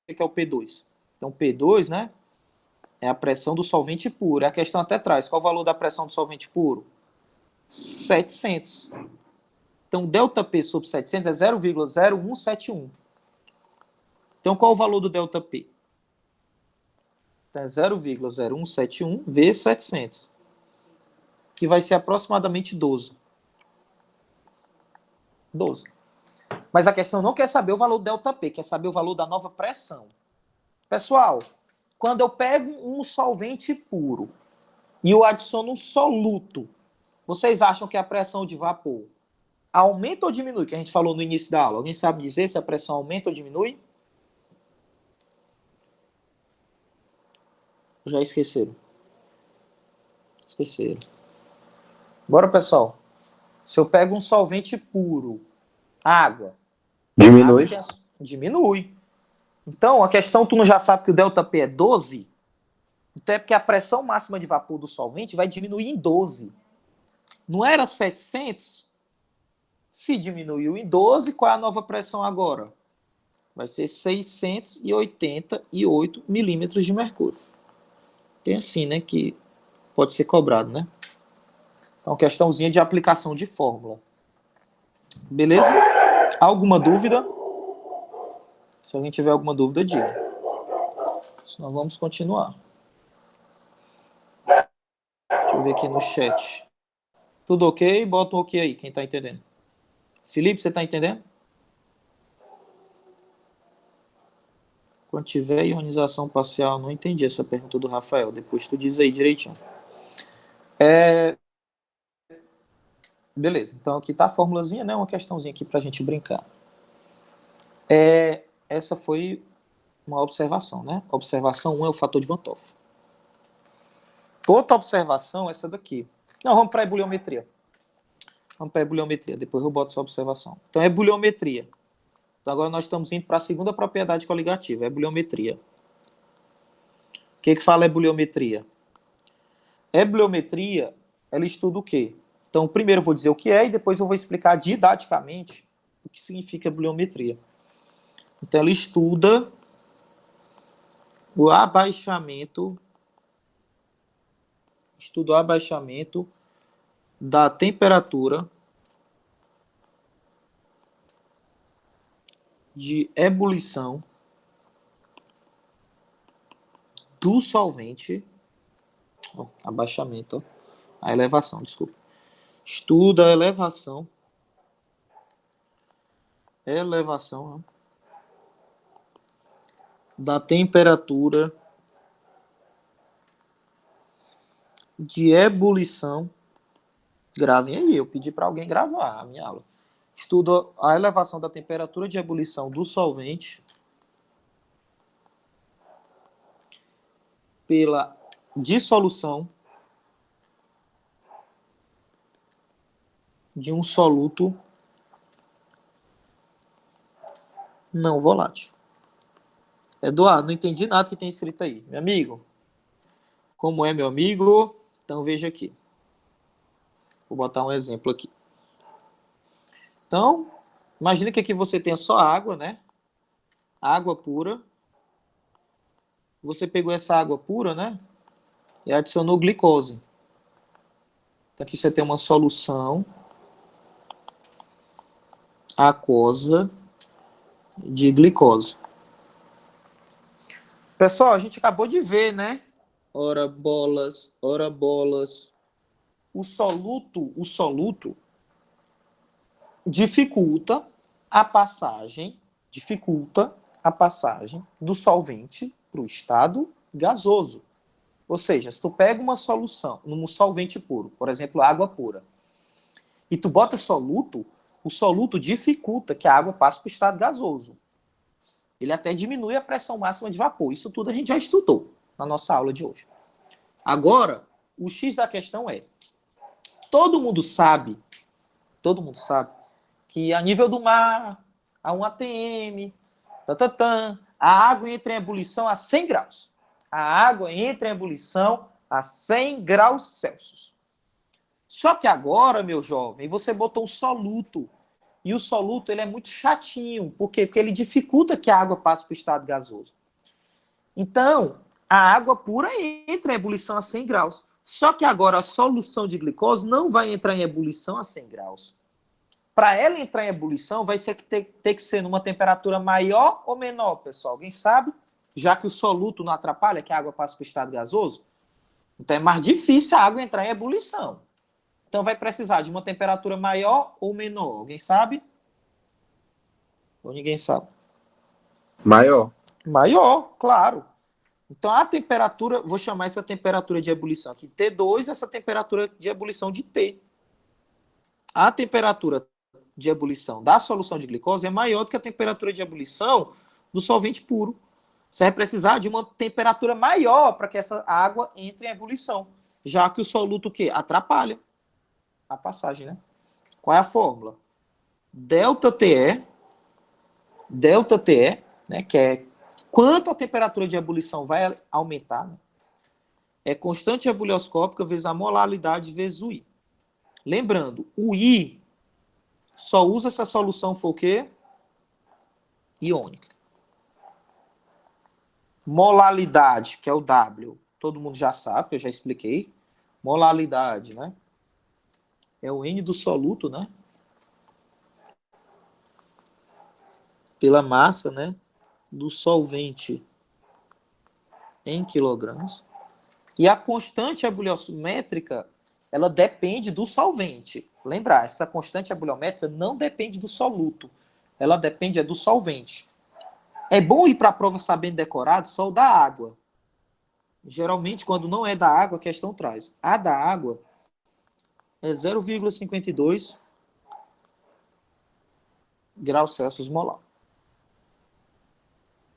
é o P2? Então, P2, né? É a pressão do solvente puro. A questão até traz. Qual o valor da pressão do solvente puro? 700. Então, ΔP sobre 700 é 0,0171. Então, qual o valor do ΔP? Então, é 0,0171 vezes 700, que vai ser aproximadamente 12. 12. Mas a questão não quer saber o valor do ΔP, quer saber o valor da nova pressão. Pessoal, quando eu pego um solvente puro e eu adiciono um soluto, vocês acham que a pressão de vapor aumenta ou diminui? Que a gente falou no início da aula. Alguém sabe dizer se a pressão aumenta ou diminui? Já esqueceram? Esqueceram. Bora, pessoal. Se eu pego um solvente puro, água... Diminui. Diminui. Então, a questão, tu não já sabe que o ΔP é 12? Então é porque a pressão máxima de vapor do solvente vai diminuir em 12. Não era 700? Se diminuiu em 12, qual é a nova pressão agora? Vai ser 688 milímetros de mercúrio. Tem assim, né, que pode ser cobrado, né? Então, questãozinha de aplicação de fórmula. Beleza? Alguma dúvida? Se alguém tiver alguma dúvida, diga. Senão vamos continuar. Deixa eu ver aqui no chat. Tudo ok? Bota um ok aí, quem está entendendo. Felipe, você está entendendo? Quando tiver ionização parcial, não entendi essa pergunta do Rafael. Depois tu diz aí direitinho. Beleza, então aqui está a formulazinha, né? Uma questãozinha aqui para a gente brincar. Essa foi uma observação, né? Observação 1 é o fator de Van Toff. Outra observação é essa daqui. Não, vamos para a ebuliometria. Vamos para a ebuliometria, depois eu boto essa observação. Então, ebuliometria. Então, agora nós estamos indo para a segunda propriedade coligativa, ebuliometria. O que fala ebuliometria? Ebuliometria, ela estuda o quê? Então, primeiro eu vou dizer o que é e depois eu vou explicar didaticamente o que significa ebuliometria. Então, ela estuda o abaixamento da temperatura de ebulição do solvente, a elevação, desculpa. Estuda a elevação da temperatura de ebulição. Gravem aí, eu pedi para alguém gravar a minha aula. Estuda a elevação da temperatura de ebulição do solvente pela dissolução de um soluto não volátil. Eduardo, não entendi nada que tem escrito aí. Meu amigo, como é, meu amigo? Então veja aqui. Vou botar um exemplo aqui. Então, imagine que aqui você tenha só água, né? Água pura. Você pegou essa água pura, né? E adicionou glicose. Então, aqui você tem uma solução aquosa de glicose. Pessoal, a gente acabou de ver, né? Ora bolas, ora bolas. O soluto dificulta a passagem do solvente para o estado gasoso. Ou seja, se tu pega uma solução num solvente puro, por exemplo, água pura, e tu bota soluto, o soluto dificulta que a água passe para o estado gasoso. Ele até diminui a pressão máxima de vapor. Isso tudo a gente já estudou na nossa aula de hoje. Agora, o X da questão é, todo mundo sabe que a nível do mar, a 1 atm, a água entra em ebulição a 100 graus. A água entra em ebulição a 100 graus Celsius. Só que agora, meu jovem, você botou um soluto. E o soluto ele é muito chatinho. Por quê? Porque ele dificulta que a água passe para o estado gasoso. Então, a água pura entra em ebulição a 100 graus. Só que agora a solução de glicose não vai entrar em ebulição a 100 graus. Para ela entrar em ebulição, vai ter que ser numa temperatura maior ou menor, pessoal? Alguém sabe? Já que o soluto não atrapalha que a água passe para o estado gasoso. Então é mais difícil a água entrar em ebulição. Então vai precisar de uma temperatura maior ou menor? Alguém sabe? Ou ninguém sabe? Maior. Maior, claro. Então a temperatura, vou chamar essa temperatura de ebulição aqui T2, essa temperatura de ebulição de T. A temperatura de ebulição da solução de glicose é maior do que a temperatura de ebulição do solvente puro. Você vai precisar de uma temperatura maior para que essa água entre em ebulição, já que o soluto o quê? Atrapalha a passagem, né? Qual é a fórmula? ΔTE, né, que é quanto a temperatura de ebulição vai aumentar, né? É constante ebulioscópica vezes a molaridade vezes o I. Lembrando, o I só usa essa solução for o quê? Iônica. Molaridade, que é o W, todo mundo já sabe, eu já expliquei. Molaridade, né? É o N do soluto, né? Pela massa, né? Do solvente em quilogramas. E a constante ebuliométrica, ela depende do solvente. Lembrar, essa constante ebuliométrica não depende do soluto. Ela depende do solvente. É bom ir para a prova sabendo decorado só o da água. Geralmente, quando não é da água, a questão traz. A da água é 0,52 graus Celsius molar.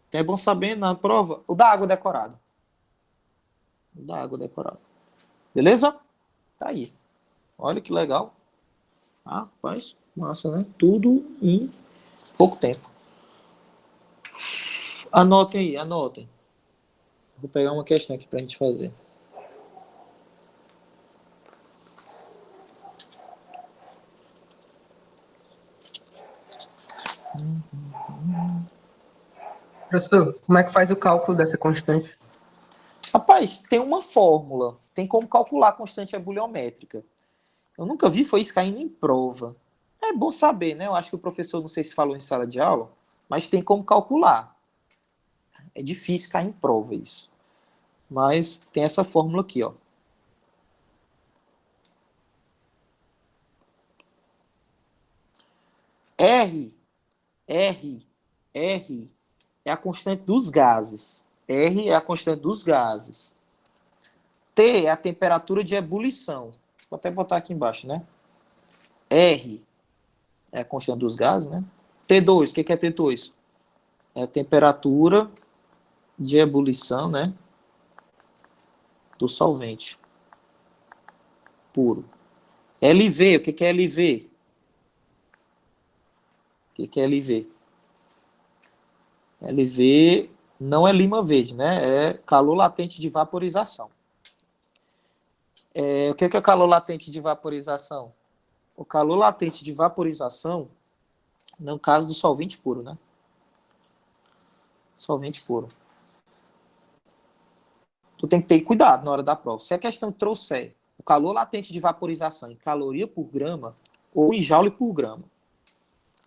Então é bom saber na prova o da água decorado. O da água decorado. Beleza? Tá aí. Olha que legal. Rapaz, massa, né? Tudo em pouco tempo. Anotem aí, anotem. Vou pegar uma questão aqui pra gente fazer. Professor, como é que faz o cálculo dessa constante? Rapaz, tem uma fórmula. Tem como calcular a constante ebuliométrica. Eu nunca vi foi isso caindo em prova. É bom saber, né? Eu acho que o professor, não sei se falou em sala de aula, mas tem como calcular. É difícil cair em prova isso. Mas tem essa fórmula aqui, ó. R é a constante dos gases. R é a constante dos gases. T é a temperatura de ebulição. Vou até botar aqui embaixo, né? R é a constante dos gases, né? T2, o que é T2? É a temperatura de ebulição, né? Do solvente puro. LV, o que é LV? O que é LV? LV não é lima verde, né? É calor latente de vaporização. O que é o calor latente de vaporização? O calor latente de vaporização, no caso do solvente puro, né? Solvente puro. Tu tem que ter cuidado na hora da prova. Se a questão trouxer o calor latente de vaporização em caloria por grama ou em joule por grama,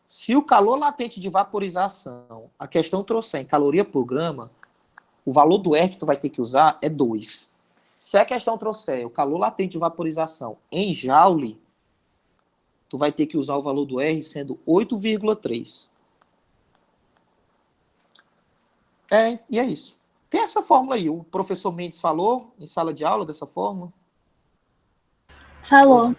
se o calor latente de vaporização, a questão trouxer em caloria por grama, o valor do R que tu vai ter que usar é 2. Se a questão trouxer o calor latente de vaporização em joule, tu vai ter que usar o valor do R sendo 8,3. E é isso. Tem essa fórmula aí. O professor Mendes falou em sala de aula dessa fórmula? Falou.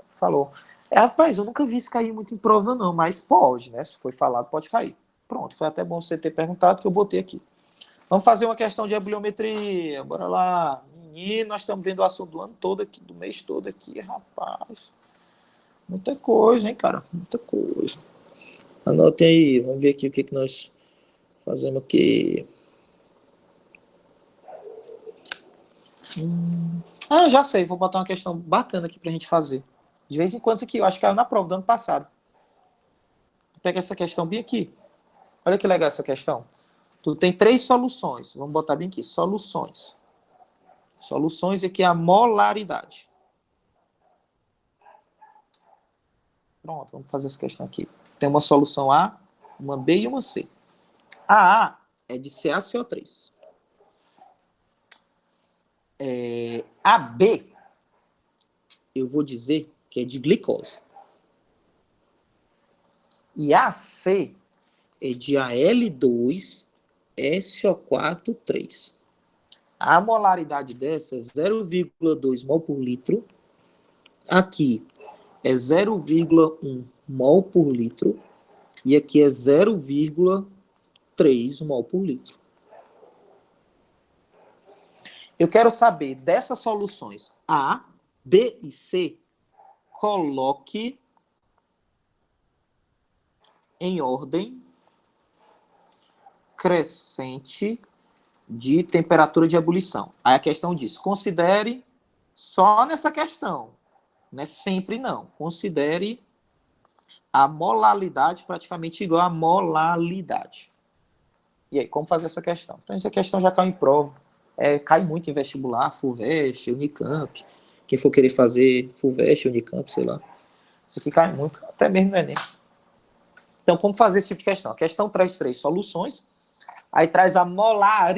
Falou. Rapaz, eu nunca vi isso cair muito em prova, não, mas pode, né? Se foi falado, pode cair. Pronto, foi até bom você ter perguntado que eu botei aqui. Vamos fazer uma questão de eboliometria. Bora lá. Menino, nós estamos vendo o assunto do ano todo aqui, do mês todo aqui, rapaz. Muita coisa, hein, cara? Muita coisa. Anotem aí, vamos ver aqui o que nós fazemos aqui. Já sei, vou botar uma questão bacana aqui pra gente fazer. De vez em quando isso aqui, eu acho que caiu na prova do ano passado. Pega essa questão bem aqui. Olha que legal essa questão. Tu tem 3 soluções. Vamos botar bem aqui. Soluções. Soluções e aqui é a molaridade. Pronto, vamos fazer essa questão aqui. Tem uma solução A, uma B e uma C. A A é de CaCO3. A B, eu vou dizer que é de glicose. E a C é de Al2SO4,3. A molaridade dessa é 0,2 mol por litro. Aqui é 0,1 mol por litro. E aqui é 0,3 mol por litro. Eu quero saber dessas soluções A, B e C, coloque em ordem crescente de temperatura de ebulição. Aí a questão diz, considere só nessa questão, não é sempre não, considere a molalidade praticamente igual a molalidade. E aí, como fazer essa questão? Então, essa questão já caiu em prova. Cai muito em vestibular, FUVEST, Unicamp. Quem for querer fazer FUVEST, Unicamp, sei lá. Isso aqui cai muito, até mesmo no Enem. Então, como fazer esse tipo de questão? A questão traz 3 soluções, aí traz a molaridade.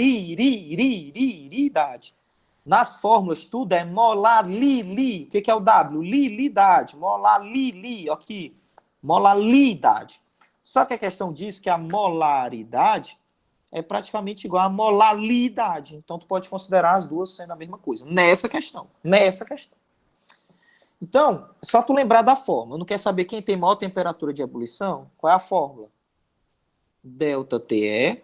Nas fórmulas, tudo é molalili. O que é o W? Lilidade. Molalili, aqui. Molalidade. Só que a questão diz que a molaridade é praticamente igual a molalidade. Então, tu pode considerar as duas sendo a mesma coisa. Nessa questão. Então, só tu lembrar da fórmula. Não quer saber quem tem maior temperatura de ebulição? Qual é a fórmula? ΔTE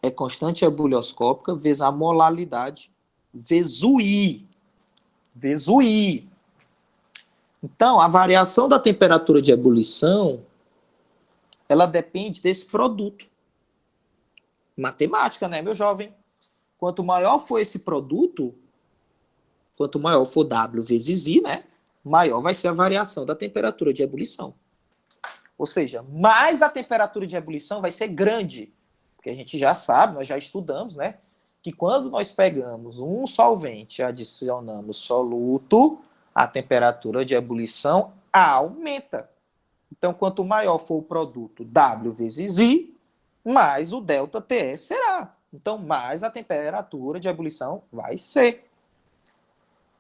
é constante ebulioscópica vezes a molalidade vezes o I. Então, a variação da temperatura de ebulição, ela depende desse produto. Matemática, né, meu jovem? Quanto maior for esse produto, quanto maior for W vezes I, né, maior vai ser a variação da temperatura de ebulição. Ou seja, mais a temperatura de ebulição vai ser grande. Porque a gente já sabe, nós já estudamos, né, que quando nós pegamos um solvente e adicionamos soluto, a temperatura de ebulição aumenta. Então, quanto maior for o produto W vezes I, mais o ΔTE será. Então, mais a temperatura de ebulição vai ser.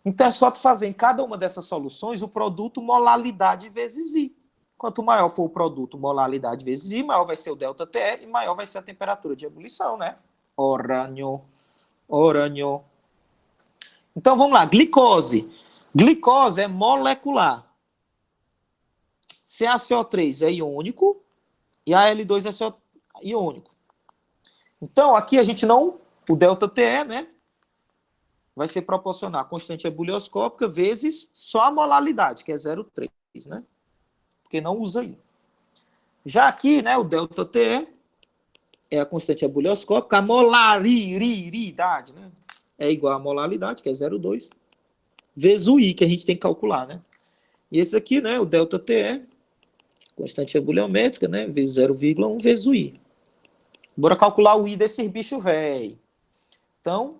Então, é só tu fazer em cada uma dessas soluções o produto molalidade vezes I. Quanto maior for o produto molalidade vezes I, maior vai ser o ΔTE e maior vai ser a temperatura de ebulição, né? Orânio. Então, vamos lá. Glicose. Glicose é molecular. CaCO3 é iônico e a L2 é iônico. Então, aqui a gente não... O ΔTE, né? Vai ser proporcional à constante ebulioscópica vezes só a molaridade, que é 0,3, né? Porque não usa I. Já aqui, né, o ΔTE é a constante ebulioscópica, a molaridade, né? é igual à molaridade, que é 0,2, vezes o I, que a gente tem que calcular, né? E esse aqui, né, o ΔTE, constante ebuliométrica, né, vezes 0,1 vezes o I. Bora calcular o I desses bichos, velho. Então,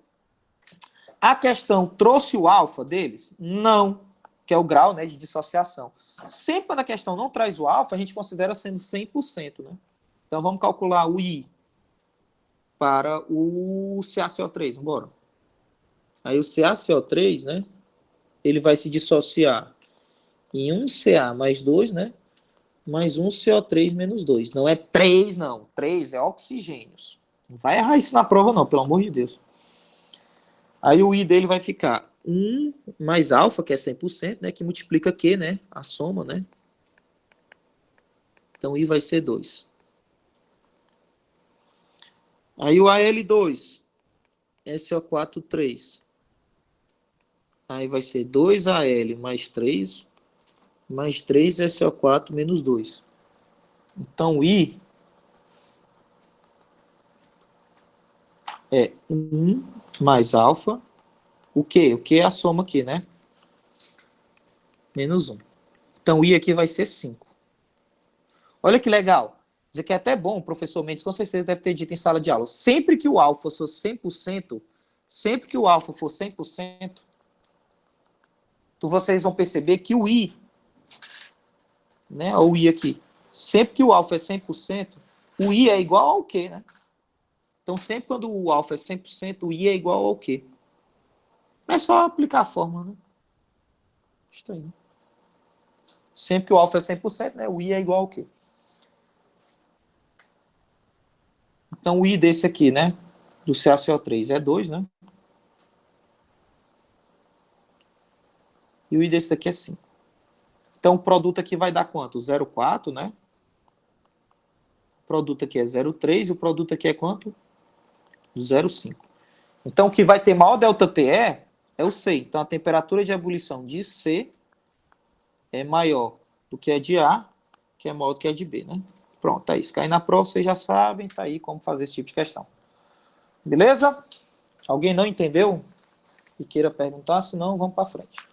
a questão trouxe o alfa deles? Não, que é o grau, né, de dissociação. Sempre quando a questão não traz o alfa, a gente considera sendo 100%, né? Então, vamos calcular o I para o CaCO3, bora. Aí o CaCO3, né, ele vai se dissociar em 1Ca mais 2, né, mais 1CO3 menos 2. Não é 3, não. 3 é oxigênios. Não vai errar isso na prova, não, pelo amor de Deus. Aí o I dele vai ficar 1 mais alfa, que é 100%, né, que multiplica Q, né, a soma, né. Então o I vai ser 2. Aí o Al2, SO4, 3. Aí vai ser 2Al mais 3, mais 3 SO4 menos 2. Então o I é 1 mais alfa. O Q? O Q é a soma aqui, né? Menos 1. Então, o I aqui vai ser 5. Olha que legal. Isso aqui é até bom, o professor Mendes com certeza deve ter dito em sala de aula. Sempre que o alfa for 100%, sempre que o alfa for 100%, vocês vão perceber que o I, né, o I aqui, sempre que o alfa é 100%, o I é igual ao Q, né? Então, sempre quando o alfa é 100%, o I é igual ao Q. É só aplicar a fórmula, né? Estranho, né? Sempre que o alfa é 100%, né, o I é igual ao Q. Então, o I desse aqui, né, do CaCO3 é 2, né? E o I desse aqui é 5. Então, o produto aqui vai dar quanto? 0,4, né? O produto aqui é 0,3 e o produto aqui é quanto? 0,5. Então, o que vai ter maior ΔTE é o C. Então, a temperatura de ebulição de C é maior do que a de A, que é maior do que a de B, né? Pronto, é isso. Cair na prova, vocês já sabem, tá aí como fazer esse tipo de questão. Beleza? Alguém não entendeu e queira perguntar, senão vamos para frente.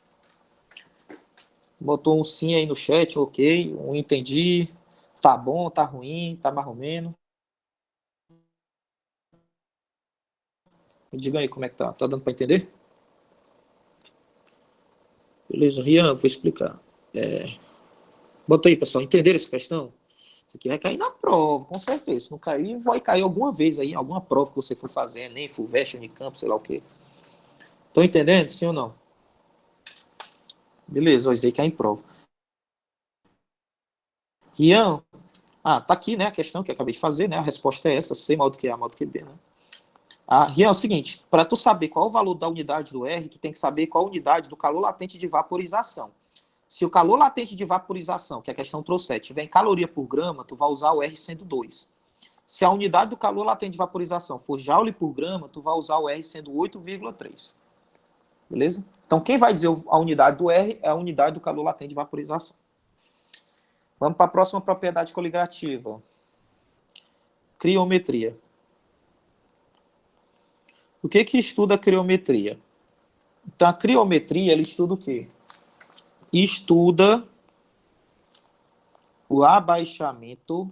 Botou um sim aí no chat, ok, um entendi, tá bom, tá ruim, tá mais ou menos. Me diga aí como é que tá. Tá dando para entender? Beleza, Rian, vou explicar. Bota aí, pessoal, entenderam essa questão? Isso aqui vai cair na prova, com certeza. Se não cair, vai cair alguma vez aí, alguma prova que você for fazer, nem FUVEST, Unicamp, sei lá o quê. Estão entendendo? Sim ou não? Beleza, ó, isso aí cai em prova. Rian, tá aqui, né, a questão que eu acabei de fazer, né, a resposta é essa, C maior do que A, maior do que B, né. Rian, é o seguinte, para tu saber qual é o valor da unidade do R, tu tem que saber qual a unidade do calor latente de vaporização. Se o calor latente de vaporização, que a questão trouxe, tiver em caloria por grama, tu vai usar o R sendo 2. Se a unidade do calor latente de vaporização for joule por grama, tu vai usar o R sendo 8,3. Beleza? Então, quem vai dizer a unidade do R é a unidade do calor latente de vaporização. Vamos para a próxima propriedade coligativa. Criometria. O que estuda a criometria? Então, a criometria, ela estuda o quê? Estuda o abaixamento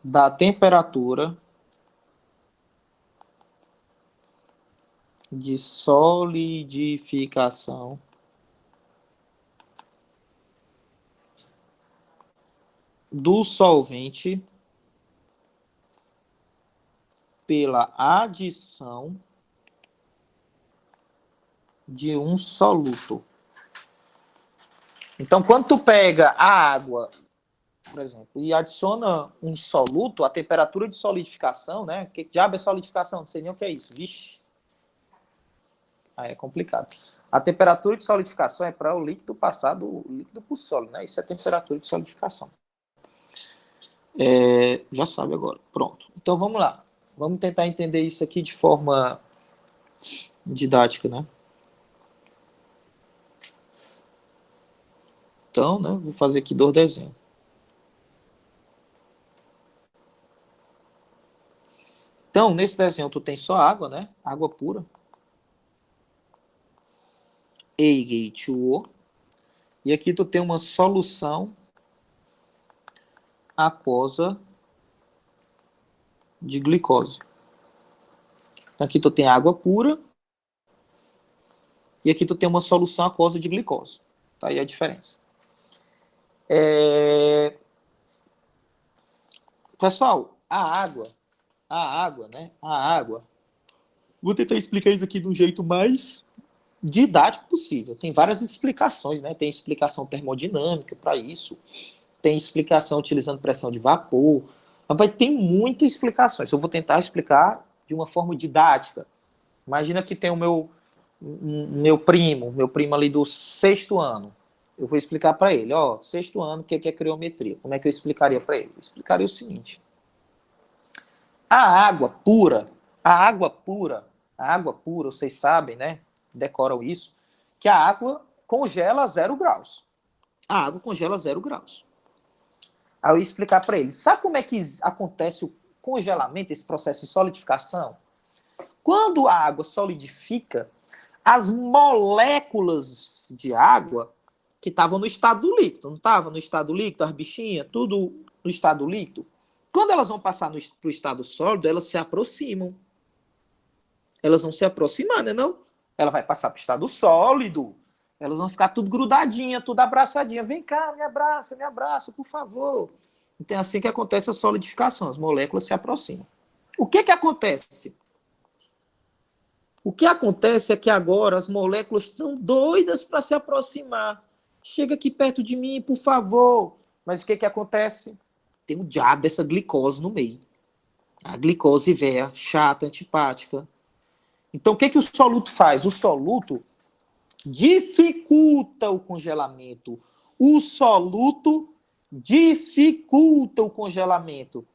da temperatura de solidificação do solvente pela adição de um soluto. Então, quando tu pega a água, por exemplo, e adiciona um soluto, a temperatura de solidificação, né? Que diabo é solidificação? Não sei nem o que é isso. Vixe. Aí é complicado. A temperatura de solidificação é para o líquido passar do líquido para o sólido, né? Isso é a temperatura de solidificação. Já sabe agora. Pronto. Então, vamos lá. Vamos tentar entender isso aqui de forma didática, né? Então, né, vou fazer aqui 2 desenhos. Então, nesse desenho, tu tem só água, né? Água pura. H2O. E aqui tu tem uma solução aquosa de glicose. Então, aqui tu tem água pura. E aqui tu tem uma solução aquosa de glicose. Tá aí a diferença. Pessoal, a água, né? A água. Vou tentar explicar isso aqui de um jeito mais didático possível. Tem várias explicações, né? Tem explicação termodinâmica para isso. Tem explicação utilizando pressão de vapor. Mas tem muitas explicações. Eu vou tentar explicar de uma forma didática. Imagina que tem o meu primo ali do 6º ano. Eu vou explicar para ele, 6º ano, o que é criometria? Como é que eu explicaria para ele? Eu explicaria o seguinte. A água pura, vocês sabem, né? Decoram isso, que a água congela a 0 graus. A água congela a 0 graus. Aí eu ia explicar para ele, sabe como é que acontece o congelamento, esse processo de solidificação? Quando a água solidifica, as moléculas de água que estavam no estado líquido, não estavam no estado líquido, as bichinhas, tudo no estado líquido, quando elas vão passar para o estado sólido, elas se aproximam. Elas vão se aproximar, né, não? Ela vai passar para o estado sólido, elas vão ficar tudo grudadinha, tudo abraçadinha. Vem cá, me abraça, por favor. Então é assim que acontece a solidificação, as moléculas se aproximam. O que acontece? O que acontece é que agora as moléculas estão doidas para se aproximar. Chega aqui perto de mim, por favor. Mas o que acontece? Tem o diabo dessa glicose no meio. A glicose velha, chata, antipática. Então, o que o soluto faz? O soluto dificulta o congelamento. O soluto dificulta o congelamento.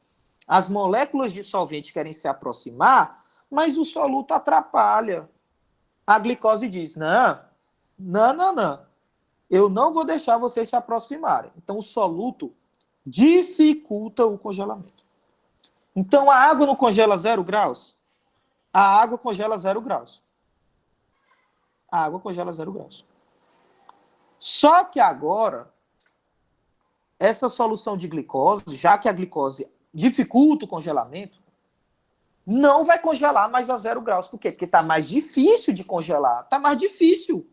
As moléculas de solvente querem se aproximar, mas o soluto atrapalha. A glicose diz, não. Eu não vou deixar vocês se aproximarem. Então, o soluto dificulta o congelamento. Então, a água não congela 0 graus? A água congela 0 graus. A água congela 0 graus. Só que agora, essa solução de glicose, já que a glicose dificulta o congelamento, não vai congelar mais a 0 graus. Por quê? Porque está mais difícil de congelar. Está mais difícil.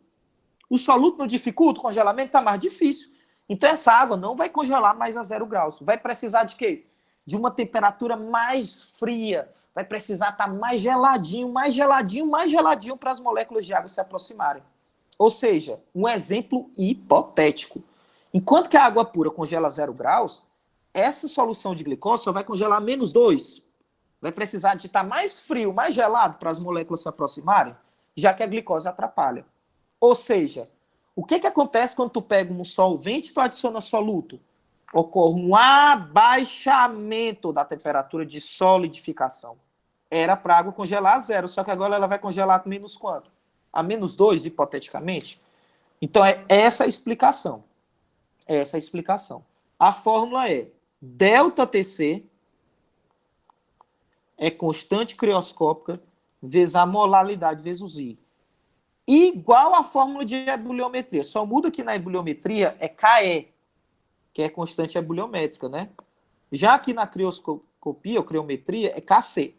O soluto não dificulta o congelamento, está mais difícil. Então, essa água não vai congelar mais a 0 graus. Vai precisar de quê? De uma temperatura mais fria. Vai precisar estar mais geladinho para as moléculas de água se aproximarem. Ou seja, um exemplo hipotético. Enquanto que a água pura congela a 0 graus, essa solução de glicose só vai congelar -2. Vai precisar de estar mais frio, mais gelado para as moléculas se aproximarem, já que a glicose atrapalha. Ou seja, o que acontece quando tu pega um solvente e tu adiciona soluto? Ocorre um abaixamento da temperatura de solidificação. Era para a água congelar a 0, só que agora ela vai congelar com menos quanto? A -2, hipoteticamente. Então, é essa a explicação. A fórmula é ΔTc é constante crioscópica vezes a molaridade vezes I. Igual a fórmula de ebuliometria. Só muda que na ebuliometria é KE, que é constante ebuliométrica, né? Já que na crioscopia, ou criometria, é KC.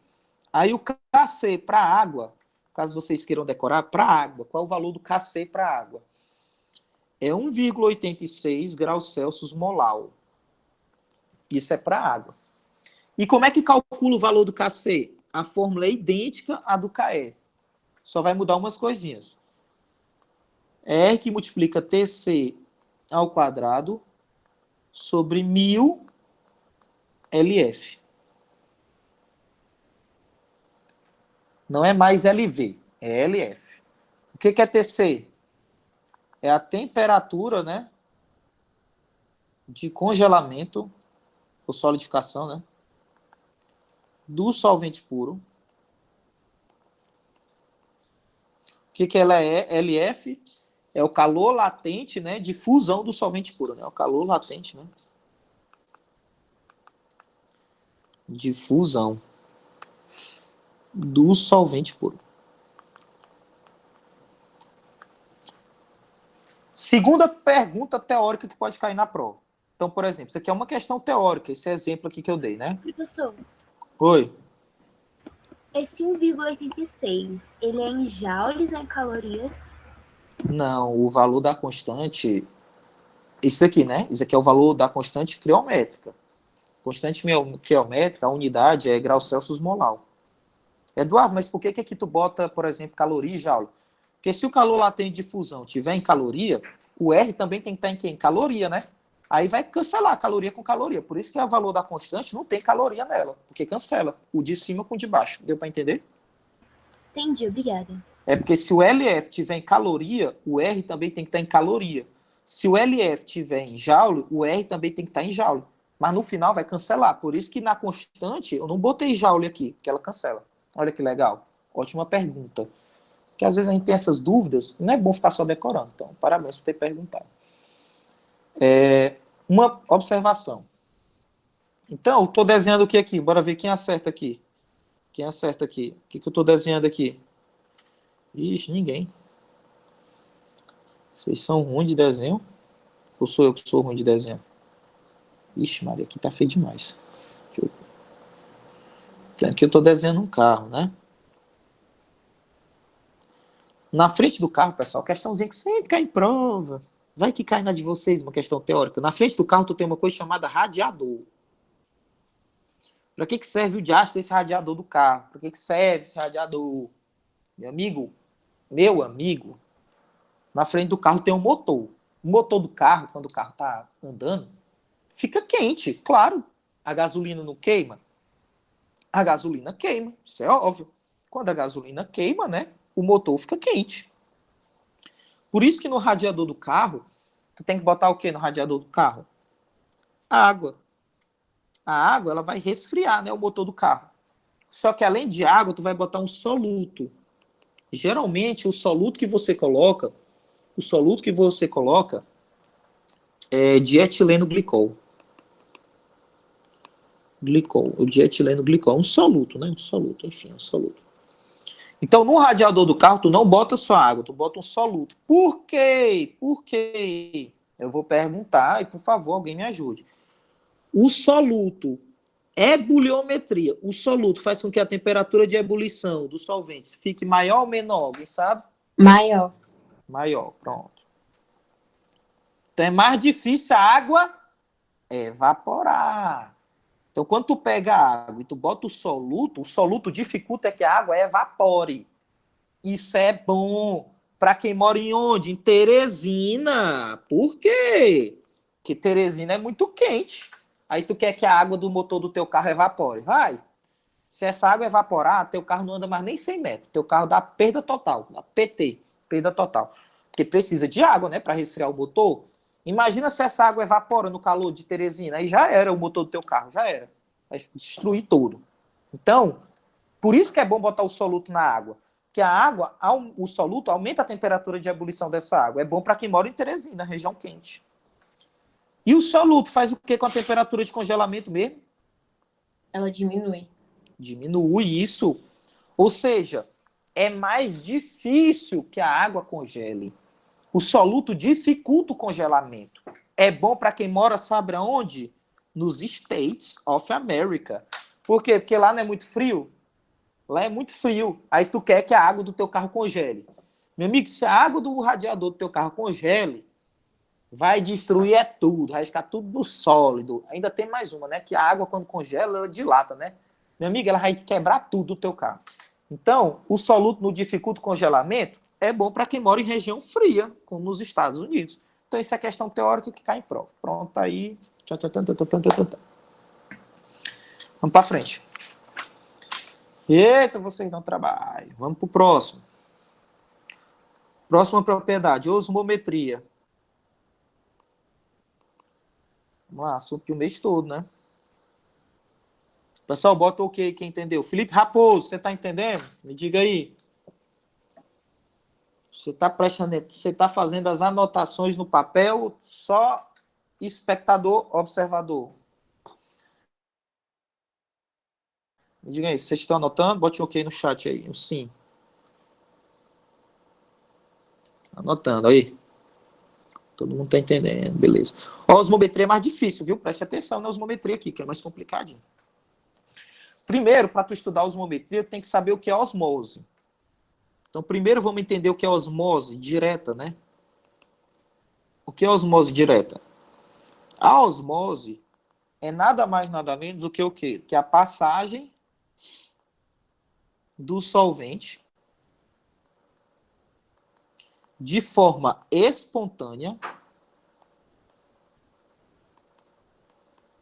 Aí o KC para a água, caso vocês queiram decorar, para a água, qual é o valor do KC para a água? É 1,86 graus Celsius molar. Isso é para a água. E como é que calcula o valor do KC? A fórmula é idêntica à do KE. Só vai mudar umas coisinhas. R que multiplica TC ao quadrado sobre 1000 LF. Não é mais LV, é LF. O que é TC? É a temperatura, né, de congelamento, ou solidificação, né, do solvente puro. O que ela é? LF é o calor latente, né, de fusão do solvente puro, né, o calor latente, né, de fusão. do solvente puro. Segunda pergunta teórica que pode cair na prova. Então, por exemplo, isso aqui é uma questão teórica, esse exemplo aqui que eu dei, né? Professor, Oi. esse 1,86, ele é em joules ou em calorias? Não, o valor da constante... Isso aqui, né? Isso aqui é o valor da constante criométrica. Constante criométrica, a unidade é grau Celsius molar. Eduardo, mas por que aqui tu bota, por exemplo, caloria e joule? Porque se o calor latente de fusão tiver em caloria, o R também tem que estar em quê? Em caloria, né? Aí vai cancelar caloria com caloria. Por isso que o valor da constante não tem caloria nela, porque cancela o de cima com o de baixo. Deu para entender? Entendi, obrigada. É porque se o LF tiver em caloria, o R também tem que estar em caloria. Se o LF tiver em joule, o R também tem que estar em joule. Mas no final vai cancelar. Por isso que na constante eu não botei joule aqui, porque ela cancela. Olha que legal. Ótima pergunta. Porque às vezes a gente tem essas dúvidas, não é bom ficar só decorando. Então, parabéns por ter perguntado. Uma observação. Então, eu estou desenhando o que aqui? Bora ver quem acerta aqui. Quem acerta aqui? O que eu estou desenhando aqui? Ixi, ninguém. Vocês são ruins de desenho? Ou sou eu que sou ruim de desenho? Ixi, Maria, aqui tá feio demais. Aqui eu estou desenhando um carro, né? Na frente do carro, pessoal, questãozinha que sempre cai em prova. Vai que cai na de vocês, uma questão teórica. Na frente do carro, tu tem uma coisa chamada radiador. Para que serve o diacho desse radiador do carro? Para que serve esse radiador? Meu amigo, na frente do carro tem um motor. O motor do carro, quando o carro tá andando, fica quente, claro. A gasolina não queima? A gasolina queima, isso é óbvio. Quando a gasolina queima, né, o motor fica quente. Por isso que no radiador do carro, tu tem que botar o que no radiador do carro? Água. A água, ela vai resfriar, né, o motor do carro. Só que além de água, tu vai botar um soluto. Geralmente, o soluto que você coloca é dietileno glicol. O dietileno glicol, um soluto, né? Um soluto. Então, no radiador do carro, tu não bota só água, tu bota um soluto. Por quê? Por quê? Eu vou perguntar e, por favor, alguém me ajude. O soluto é buliometria. O soluto faz com que a temperatura de ebulição dos solventes fique maior ou menor? Alguém sabe? Maior. Maior, pronto. Então, é mais difícil a água evaporar. Então, quando tu pega a água e tu bota o soluto dificulta que a água evapore. Isso é bom para quem mora em onde? Em Teresina. Por quê? Porque Teresina é muito quente. Aí tu quer que a água do motor do teu carro evapore. Vai. Se essa água evaporar, teu carro não anda mais nem 100 metros. Teu carro dá perda total. Dá PT. Perda total. Porque precisa de água, né? Para resfriar o motor. Imagina se essa água evapora no calor de Teresina, aí já era o motor do teu carro, já era. Vai destruir todo. Então, por isso que é bom botar o soluto na água. Porque a água, o soluto, aumenta a temperatura de ebulição dessa água. É bom para quem mora em Teresina, região quente. E o soluto faz o que com a temperatura de congelamento mesmo? Ela diminui. Diminui isso. Ou seja, é mais difícil que a água congele. O soluto dificulta o congelamento. É bom para quem mora, sabe aonde? Nos States of America. Por quê? Porque lá não é muito frio. Lá é muito frio. Aí tu quer que a água do teu carro congele. Meu amigo, se a água do radiador do teu carro congele, vai destruir tudo. Vai ficar tudo sólido. Ainda tem mais uma, né? Que a água, quando congela, ela dilata, né? Meu amigo, ela vai quebrar tudo do teu carro. Então, o soluto não dificulta o congelamento, é bom para quem mora em região fria, como nos Estados Unidos. Então, isso é questão teórica que cai em prova. Pronto, tá aí. Vamos para frente. Eita, vocês não trabalham. Vamos para o próximo. Próxima propriedade, osmometria. Vamos lá, assunto de um mês todo, né? Pessoal, bota ok, quem entendeu. Felipe Raposo, você está entendendo? Me diga aí. Você está fazendo as anotações no papel, só espectador, observador. Me diga aí, vocês estão anotando? Bote um ok no chat aí, um sim. Anotando aí. Todo mundo tá entendendo, beleza. Ó, a osmometria é mais difícil, viu? Preste atenção na osmometria aqui, que é mais complicadinho. Primeiro, para tu estudar osmometria, tem que saber o que é osmose. Então, primeiro vamos entender o que é osmose direta, né? O que é osmose direta? A osmose é nada mais, nada menos do que o quê? Que a passagem do solvente de forma espontânea.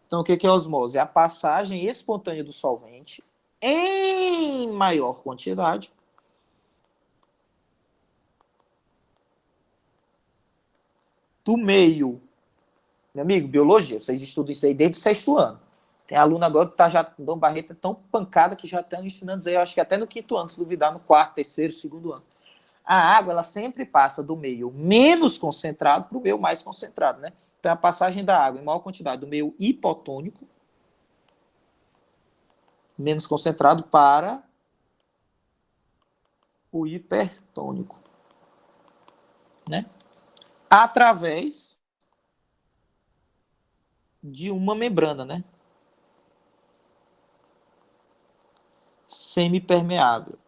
Então, o que é osmose? É a passagem espontânea do solvente em maior quantidade do meio. Meu amigo, biologia, vocês estudam isso aí desde o 6º ano. Tem aluno agora que tá já dando barreta tão pancada que já estão ensinando isso aí, eu acho que até no 5º ano, se duvidar, no 4º, 3º, 2º ano. A água, ela sempre passa do meio menos concentrado para o meio mais concentrado, né? Então, a passagem da água em maior quantidade do meio hipotônico, menos concentrado, para o hipertônico, né? Através de uma membrana, né? Semipermeável.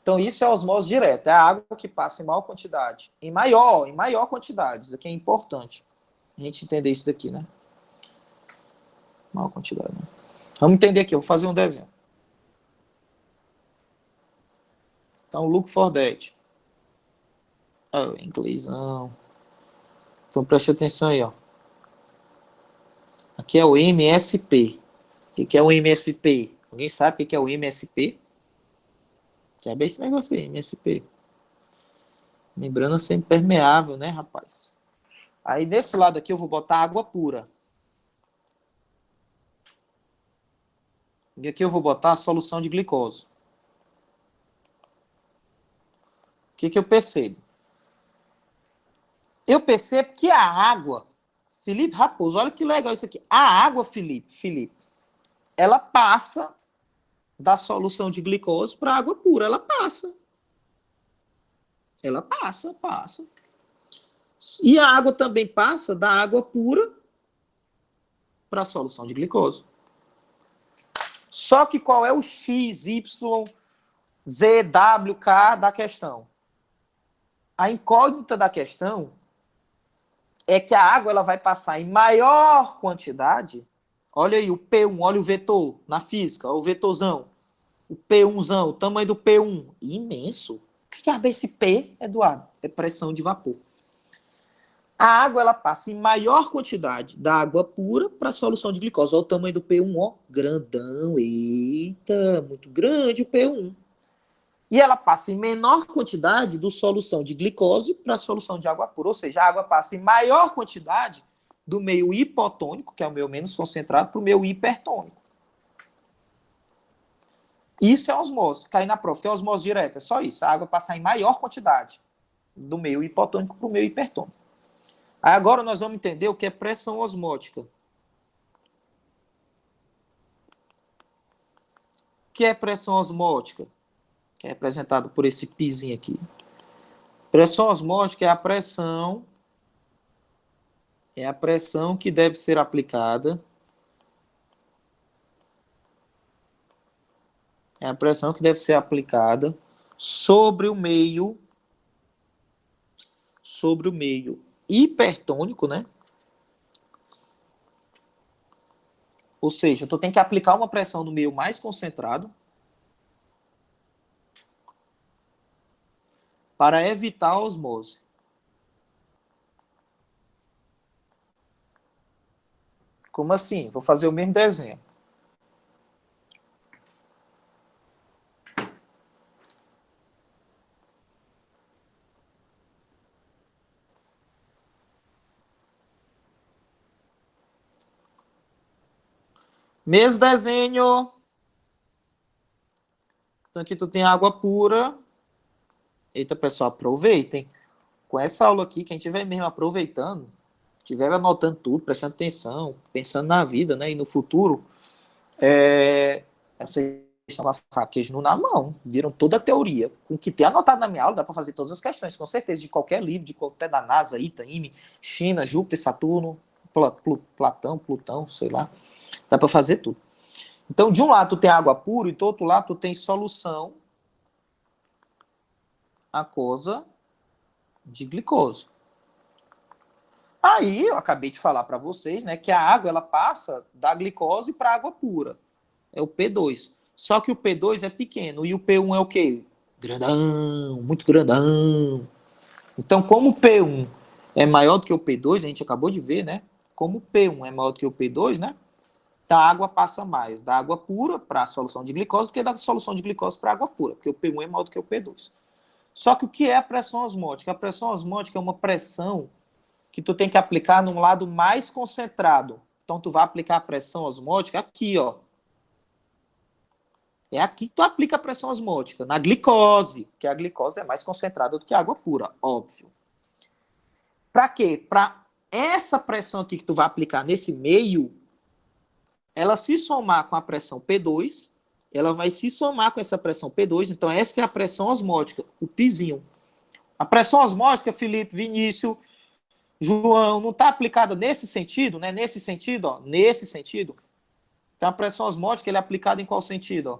Então, isso é a osmose direta. É a água que passa em maior quantidade. Em maior quantidade. Isso aqui é importante. A gente entender isso daqui, né? Maior quantidade, né? Vamos entender aqui. Eu vou fazer um desenho. Então, look for that. Oh, inglêsão. Então, preste atenção aí, ó. Aqui é o MSP. O que é o MSP? Alguém sabe o que é o MSP? Que é bem esse negócio aí, MSP. Membrana semipermeável, né, rapaz? Aí, desse lado aqui, eu vou botar água pura. E aqui eu vou botar a solução de glicose. O que eu percebo? Eu percebo que a água... Felipe Raposo, olha que legal isso aqui. A água, Felipe, ela passa da solução de glicose para água pura. Ela passa. Ela passa. E a água também passa da água pura para a solução de glicose. Só que qual é o X, Y, Z, W, K da questão? A incógnita da questão é que a água ela vai passar em maior quantidade. Olha aí o P1, olha o vetor na física, o vetorzão. O P1zão, o tamanho do P1, imenso. O que é esse P, Eduardo? É pressão de vapor. A água ela passa em maior quantidade da água pura para a solução de glicose. Olha o tamanho do P1, ó, grandão. Eita, muito grande o P1. E ela passa em menor quantidade do solução de glicose para a solução de água pura. Ou seja, a água passa em maior quantidade do meio hipotônico, que é o meio menos concentrado, para o meio hipertônico. Isso é osmose. Cair na prova, que é osmose direta. É só isso. A água passar em maior quantidade do meio hipotônico para o meio hipertônico. Aí agora nós vamos entender o que é pressão osmótica. O que é pressão osmótica? Que é representado por esse pizinho aqui. Pressão osmótica é a pressão que deve ser aplicada. É a pressão que deve ser aplicada sobre o meio hipertônico, né? Ou seja, tu tem que aplicar uma pressão no meio mais concentrado para evitar a osmose. Como assim? Vou fazer o mesmo desenho. Mesmo desenho. Então aqui tu tem água pura. Eita, pessoal, aproveitem. Com essa aula aqui, quem estiver mesmo aproveitando, estiver anotando tudo, prestando atenção, pensando na vida, né, e no futuro, vocês estão com a faca queijo na mão, viram toda a teoria. Com o que tem anotado na minha aula, dá para fazer todas as questões, com certeza, de qualquer livro, até da NASA, ITA, IME, China, Júpiter, Saturno, Plutão, sei lá. Dá para fazer tudo. Então, de um lado, tu tem água pura, e do outro lado, tu tem solução aquosa de glicose. Aí, eu acabei de falar para vocês, né, que a água, ela passa da glicose para a água pura. É o P2. Só que o P2 é pequeno. E o P1 é o quê? Grandão, muito grandão. Então, como o P1 é maior do que o P2, a gente acabou de ver, né? Como o P1 é maior do que o P2, né? A água passa mais da água pura para a solução de glicose do que da solução de glicose para a água pura, porque o P1 é maior do que o P2. Só que o que é a pressão osmótica? A pressão osmótica é uma pressão que tu tem que aplicar num lado mais concentrado. Então, tu vai aplicar a pressão osmótica aqui, ó. É aqui que tu aplica a pressão osmótica, na glicose, porque a glicose é mais concentrada do que a água pura, óbvio. Para quê? Para essa pressão aqui que tu vai aplicar nesse meio, ela se somar com a pressão P2, ela vai se somar com essa pressão P2, então essa é a pressão osmótica, o pizinho. A pressão osmótica, Felipe, Vinícius, João, não está aplicada nesse sentido, né? Nesse sentido, ó, nesse sentido. Então a pressão osmótica ela é aplicada em qual sentido, ó?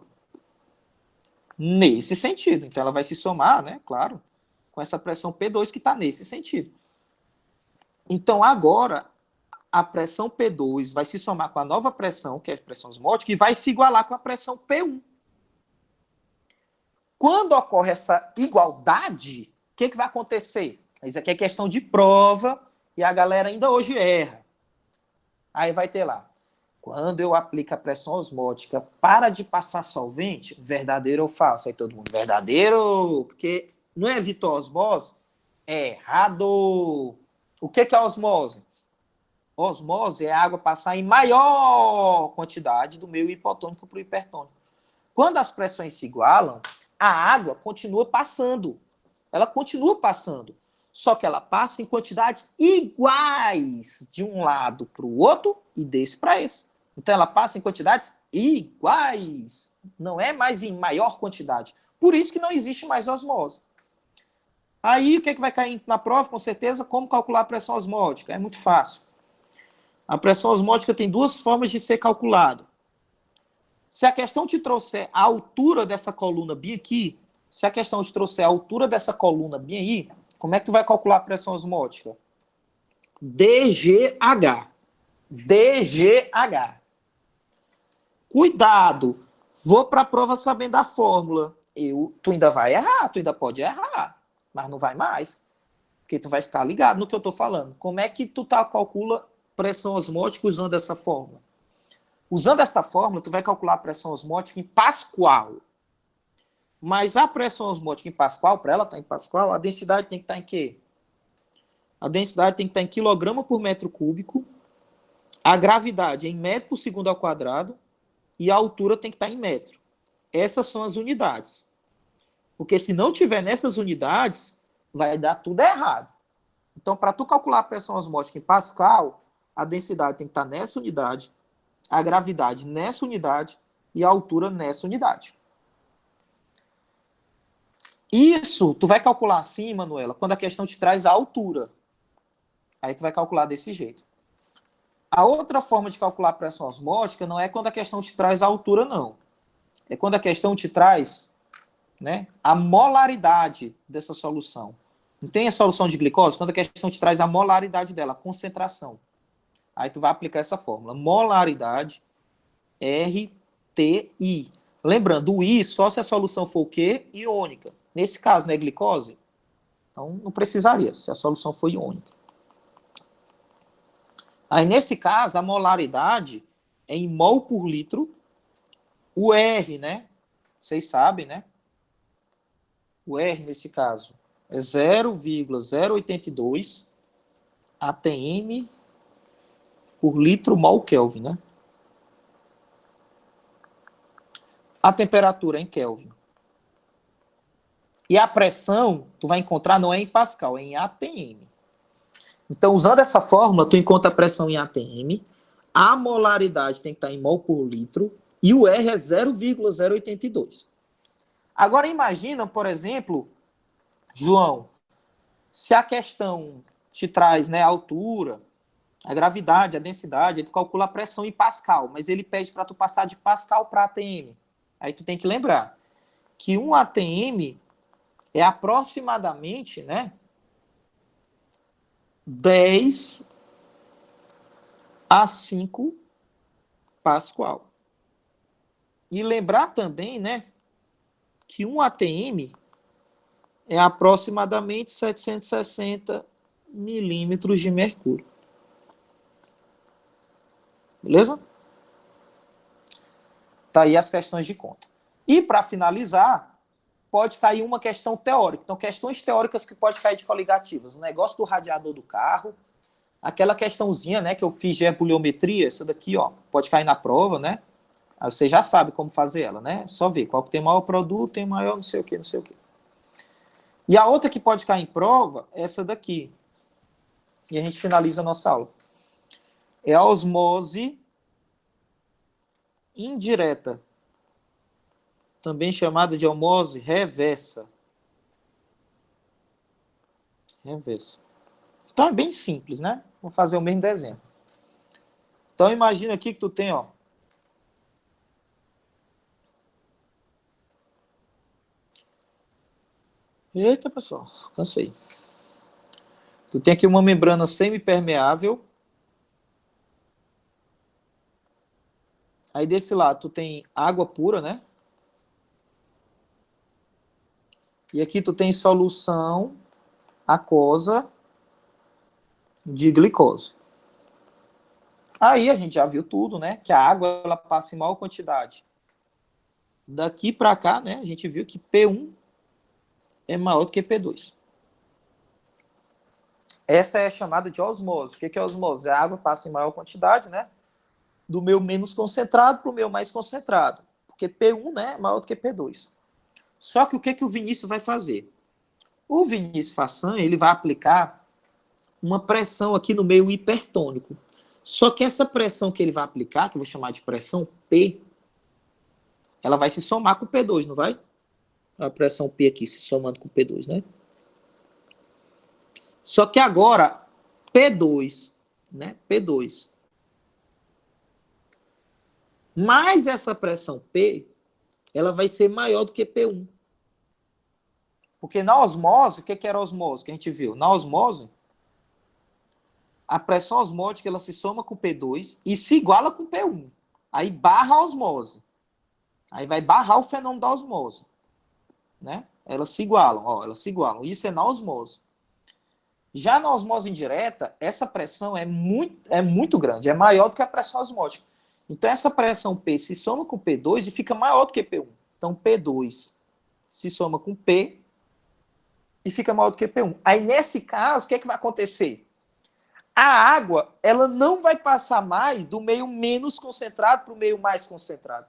Nesse sentido. Então ela vai se somar, né? Claro, com essa pressão P2 que está nesse sentido. Então agora a pressão P2 vai se somar com a nova pressão, que é a pressão osmótica, e vai se igualar com a pressão P1. Quando ocorre essa igualdade, o que vai acontecer? Isso aqui é questão de prova e a galera ainda hoje erra. Aí vai ter lá. Quando eu aplico a pressão osmótica, para de passar solvente, verdadeiro ou falso? Aí todo mundo, verdadeiro, porque não é osmose? É errado. O que é osmose? Osmose é a água passar em maior quantidade do meio hipotônico para o hipertônico. Quando as pressões se igualam, a água continua passando. Ela continua passando. Só que ela passa em quantidades iguais de um lado para o outro e desse para esse. Então ela passa em quantidades iguais. Não é mais em maior quantidade. Por isso que não existe mais osmose. Aí o que vai cair na prova, com certeza? Como calcular a pressão osmótica? É muito fácil. A pressão osmótica tem duas formas de ser calculado. Se a questão te trouxer a altura dessa coluna bem aqui, se a questão te trouxer a altura dessa coluna bem aí, como é que tu vai calcular a pressão osmótica? DGH. DGH. Cuidado. Vou para a prova sabendo a fórmula. Tu ainda vai errar, tu ainda pode errar, mas não vai mais. Porque tu vai ficar ligado no que eu estou falando. Como é que tu calcula pressão osmótica usando essa fórmula? Usando essa fórmula, tu vai calcular a pressão osmótica em Pascal. Mas a pressão osmótica em Pascal, para ela estar em Pascal, a densidade tem que estar em quê? A densidade tem que estar em quilograma por metro cúbico, a gravidade em metro por segundo ao quadrado e a altura tem que estar em metro. Essas são as unidades. Porque se não tiver nessas unidades, vai dar tudo errado. Então, para tu calcular a pressão osmótica em Pascal, a densidade tem que estar nessa unidade, a gravidade nessa unidade e a altura nessa unidade. Isso, tu vai calcular assim, Manuela, quando a questão te traz a altura. Aí tu vai calcular desse jeito. A outra forma de calcular a pressão osmótica não é quando a questão te traz a altura, não. É quando a questão te traz, né, a molaridade dessa solução. Não tem a solução de glicose? Quando a questão te traz a molaridade dela, a concentração. Aí tu vai aplicar essa fórmula. Molaridade RTI. Lembrando, o I só se a solução for o quê? Iônica. Nesse caso, não é glicose? Então, não precisaria, se a solução for iônica. Aí, nesse caso, a molaridade é em mol por litro. O R, né? Vocês sabem, né? O R, nesse caso, é 0,082 atm por litro mol Kelvin, né? A temperatura é em Kelvin. E a pressão, tu vai encontrar, não é em Pascal, é em atm. Então, usando essa fórmula, tu encontra a pressão em atm, a molaridade tem que estar em mol por litro e o R é 0,082. Agora, imagina, por exemplo, João, se a questão te traz, né, a altura, a gravidade, a densidade, ele calcula a pressão em Pascal, mas ele pede para tu passar de Pascal para ATM. Aí tu tem que lembrar que um ATM é aproximadamente, né, 10 a 5 Pascal. E lembrar também, né, que um ATM é aproximadamente 760 milímetros de mercúrio. Beleza? Tá aí as questões de conta. E para finalizar, pode cair uma questão teórica. Então, questões teóricas que pode cair de coligativas. O negócio do radiador do carro, aquela questãozinha, né, que eu fiz de ebuliometria, essa daqui, ó, pode cair na prova, né? Aí você já sabe como fazer ela, né? Só ver qual que tem maior produto, tem maior não sei o que, não sei o que. E a outra que pode cair em prova é essa daqui. E a gente finaliza a nossa aula. É a osmose indireta, também chamada de osmose reversa. Reversa. Então é bem simples, né? Vou fazer o mesmo desenho. Então imagina aqui que tu tem, ó, eita, pessoal, cansei. Tu tem aqui uma membrana semipermeável. Aí desse lado tu tem água pura, né? E aqui tu tem solução aquosa de glicose. Aí a gente já viu tudo, né? Que a água ela passa em maior quantidade. Daqui para cá, né? A gente viu que P1 é maior do que P2. Essa é chamada de osmose. O que é osmose? A água passa em maior quantidade, né? Do meio menos concentrado para o meio mais concentrado. Porque P1, né, é maior do que P2. Só que o que o Vinícius vai fazer? O Vinícius Fassan, ele vai aplicar uma pressão aqui no meio hipertônico. Só que essa pressão que ele vai aplicar, que eu vou chamar de pressão P, ela vai se somar com o P2, não vai? A pressão P aqui se somando com o P2, né? Só que agora, P2, né? P2. Mais essa pressão P, ela vai ser maior do que P1. Porque na osmose, o que era a osmose que a gente viu? Na osmose, a pressão osmótica ela se soma com P2 e se iguala com P1. Aí barra a osmose. Aí vai barrar o fenômeno da osmose. Né? Elas se igualam, ó, elas se igualam. Isso é na osmose. Já na osmose indireta, essa pressão é muito grande, é maior do que a pressão osmótica. Então essa pressão P se soma com P2 e fica maior do que P1. Então P2 se soma com P e fica maior do que P1. Aí nesse caso, o que é que vai acontecer? A água, ela não vai passar mais do meio menos concentrado para o meio mais concentrado.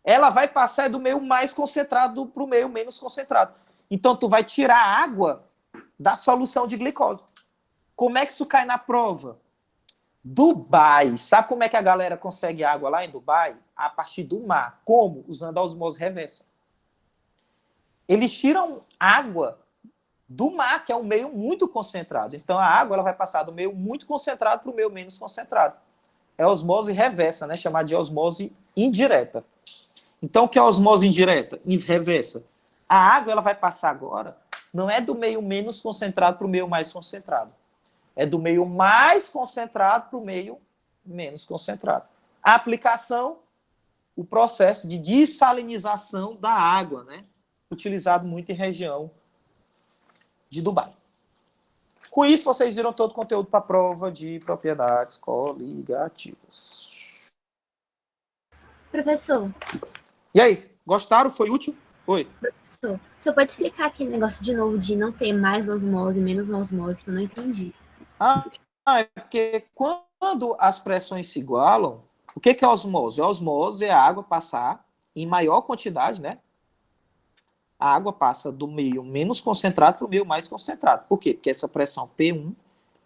Ela vai passar do meio mais concentrado para o meio menos concentrado. Então, tu vai tirar a água da solução de glicose. Como é que isso cai na prova? Dubai. Sabe como é que a galera consegue água lá em Dubai? A partir do mar. Como? Usando a osmose reversa. Eles tiram água do mar, que é um meio muito concentrado. Então, a água ela vai passar do meio muito concentrado para o meio menos concentrado. É a osmose reversa, né? Chamada de osmose indireta. Então, o que é a osmose indireta? Reversa. A água ela vai passar agora, não é do meio menos concentrado para o meio mais concentrado. É do meio mais concentrado para o meio menos concentrado. A aplicação, o processo de dessalinização da água, né? Utilizado muito em região de Dubai. Com isso, vocês viram todo o conteúdo para a prova de propriedades coligativas. Professor, E aí, gostaram? Foi útil? Oi. professor, o senhor pode explicar aquele negócio de novo de não ter mais osmose, menos osmose, que eu não entendi. É porque quando as pressões se igualam, o que é a osmose? A osmose é a água passar em maior quantidade, né? A água passa do meio menos concentrado para o meio mais concentrado. Por quê? Porque essa pressão P1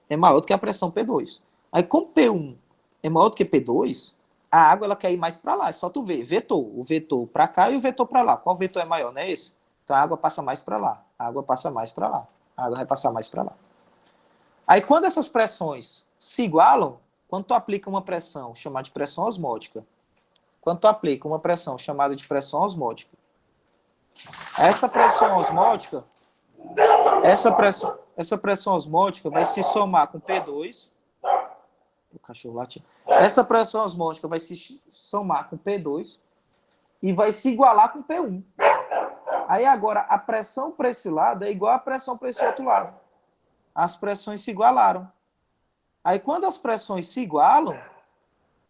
é maior do que a pressão P2. Aí, como P1 é maior do que P2, a água ela quer ir mais para lá. É só tu ver, vetor. O vetor para cá e o vetor para lá. Qual vetor é maior, não é esse? Então, a água passa mais para lá. A água passa mais para lá. A água vai passar mais para lá. Aí, quando essas pressões se igualam, quando tu aplica uma pressão chamada de pressão osmótica, quando tu aplica uma pressão chamada de pressão osmótica, essa pressão osmótica vai se somar com P2. O cachorro latindo. Essa pressão osmótica vai se somar com P2 e vai se igualar com P1. Aí agora a pressão para esse lado é igual à pressão para esse outro lado. As pressões se igualaram. Aí quando as pressões se igualam,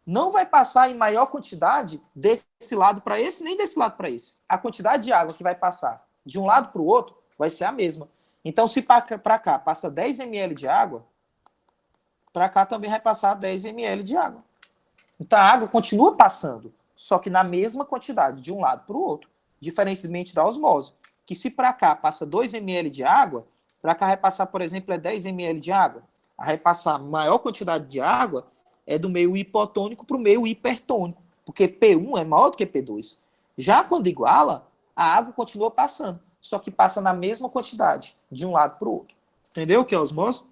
não vai passar em maior quantidade desse lado para esse, nem desse lado para esse. A quantidade de água que vai passar de um lado para o outro vai ser a mesma. Então, se para cá passa 10 ml de água, para cá também vai passar 10 ml de água. Então, a água continua passando, só que na mesma quantidade, de um lado para o outro. Diferentemente da osmose, que se para cá passa 2 ml de água, para cá vai passar, por exemplo, 10 ml de água. A vai passar a maior quantidade de água é do meio hipotônico para o meio hipertônico, porque P1 é maior do que P2. Já quando iguala, a água continua passando, só que passa na mesma quantidade, de um lado para o outro. Entendeu o que é osmose?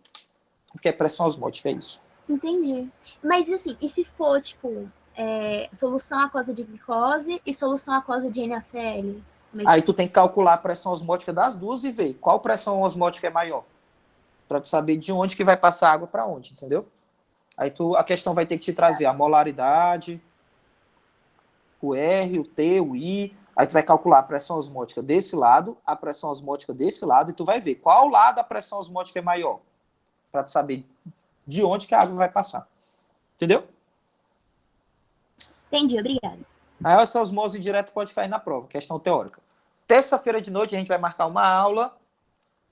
O que é pressão osmótica, é isso. Entendi. Mas assim, e se for, tipo, solução aquosa de glicose e solução aquosa de NaCl? Aí tu tem que calcular a pressão osmótica das duas e ver qual pressão osmótica é maior. Para tu saber de onde que vai passar água para onde, entendeu? Aí a questão vai ter que te trazer a molaridade, o R, o T, o I. Aí tu vai calcular a pressão osmótica desse lado, a pressão osmótica desse lado, e tu vai ver qual lado a pressão osmótica é maior. Para tu saber de onde que a água vai passar. Entendeu? Entendi, obrigada. Aí essa osmose indireta pode cair na prova, questão teórica. Terça-feira de noite a gente vai marcar uma aula.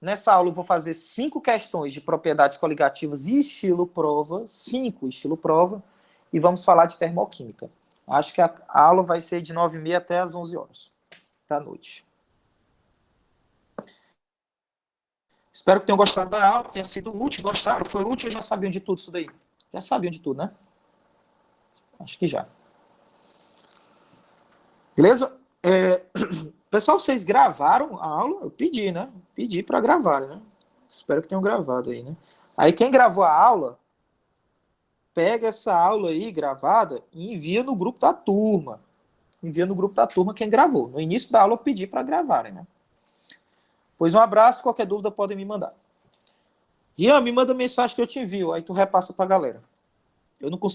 Nessa aula eu vou fazer 5 questões de propriedades coligativas e estilo prova, 5 estilo prova, e vamos falar de termoquímica. Acho que a aula vai ser de 9h30 até as 11 horas da noite. Espero que tenham gostado da aula, tenha sido útil. Gostaram? Foi útil ou já sabiam de tudo isso daí? Já sabiam de tudo, né? Acho que já. Beleza? Pessoal, vocês gravaram a aula? Eu pedi, né? Pedi para gravar, né? Espero que tenham gravado aí, né? Aí quem gravou a aula, pega essa aula aí gravada e envia no grupo da turma. Envia no grupo da turma quem gravou. No início da aula eu pedi para gravarem, né? Pois um abraço, qualquer dúvida podem me mandar. Ian, me manda mensagem que eu te envio, aí tu repassa pra galera. Eu não consigo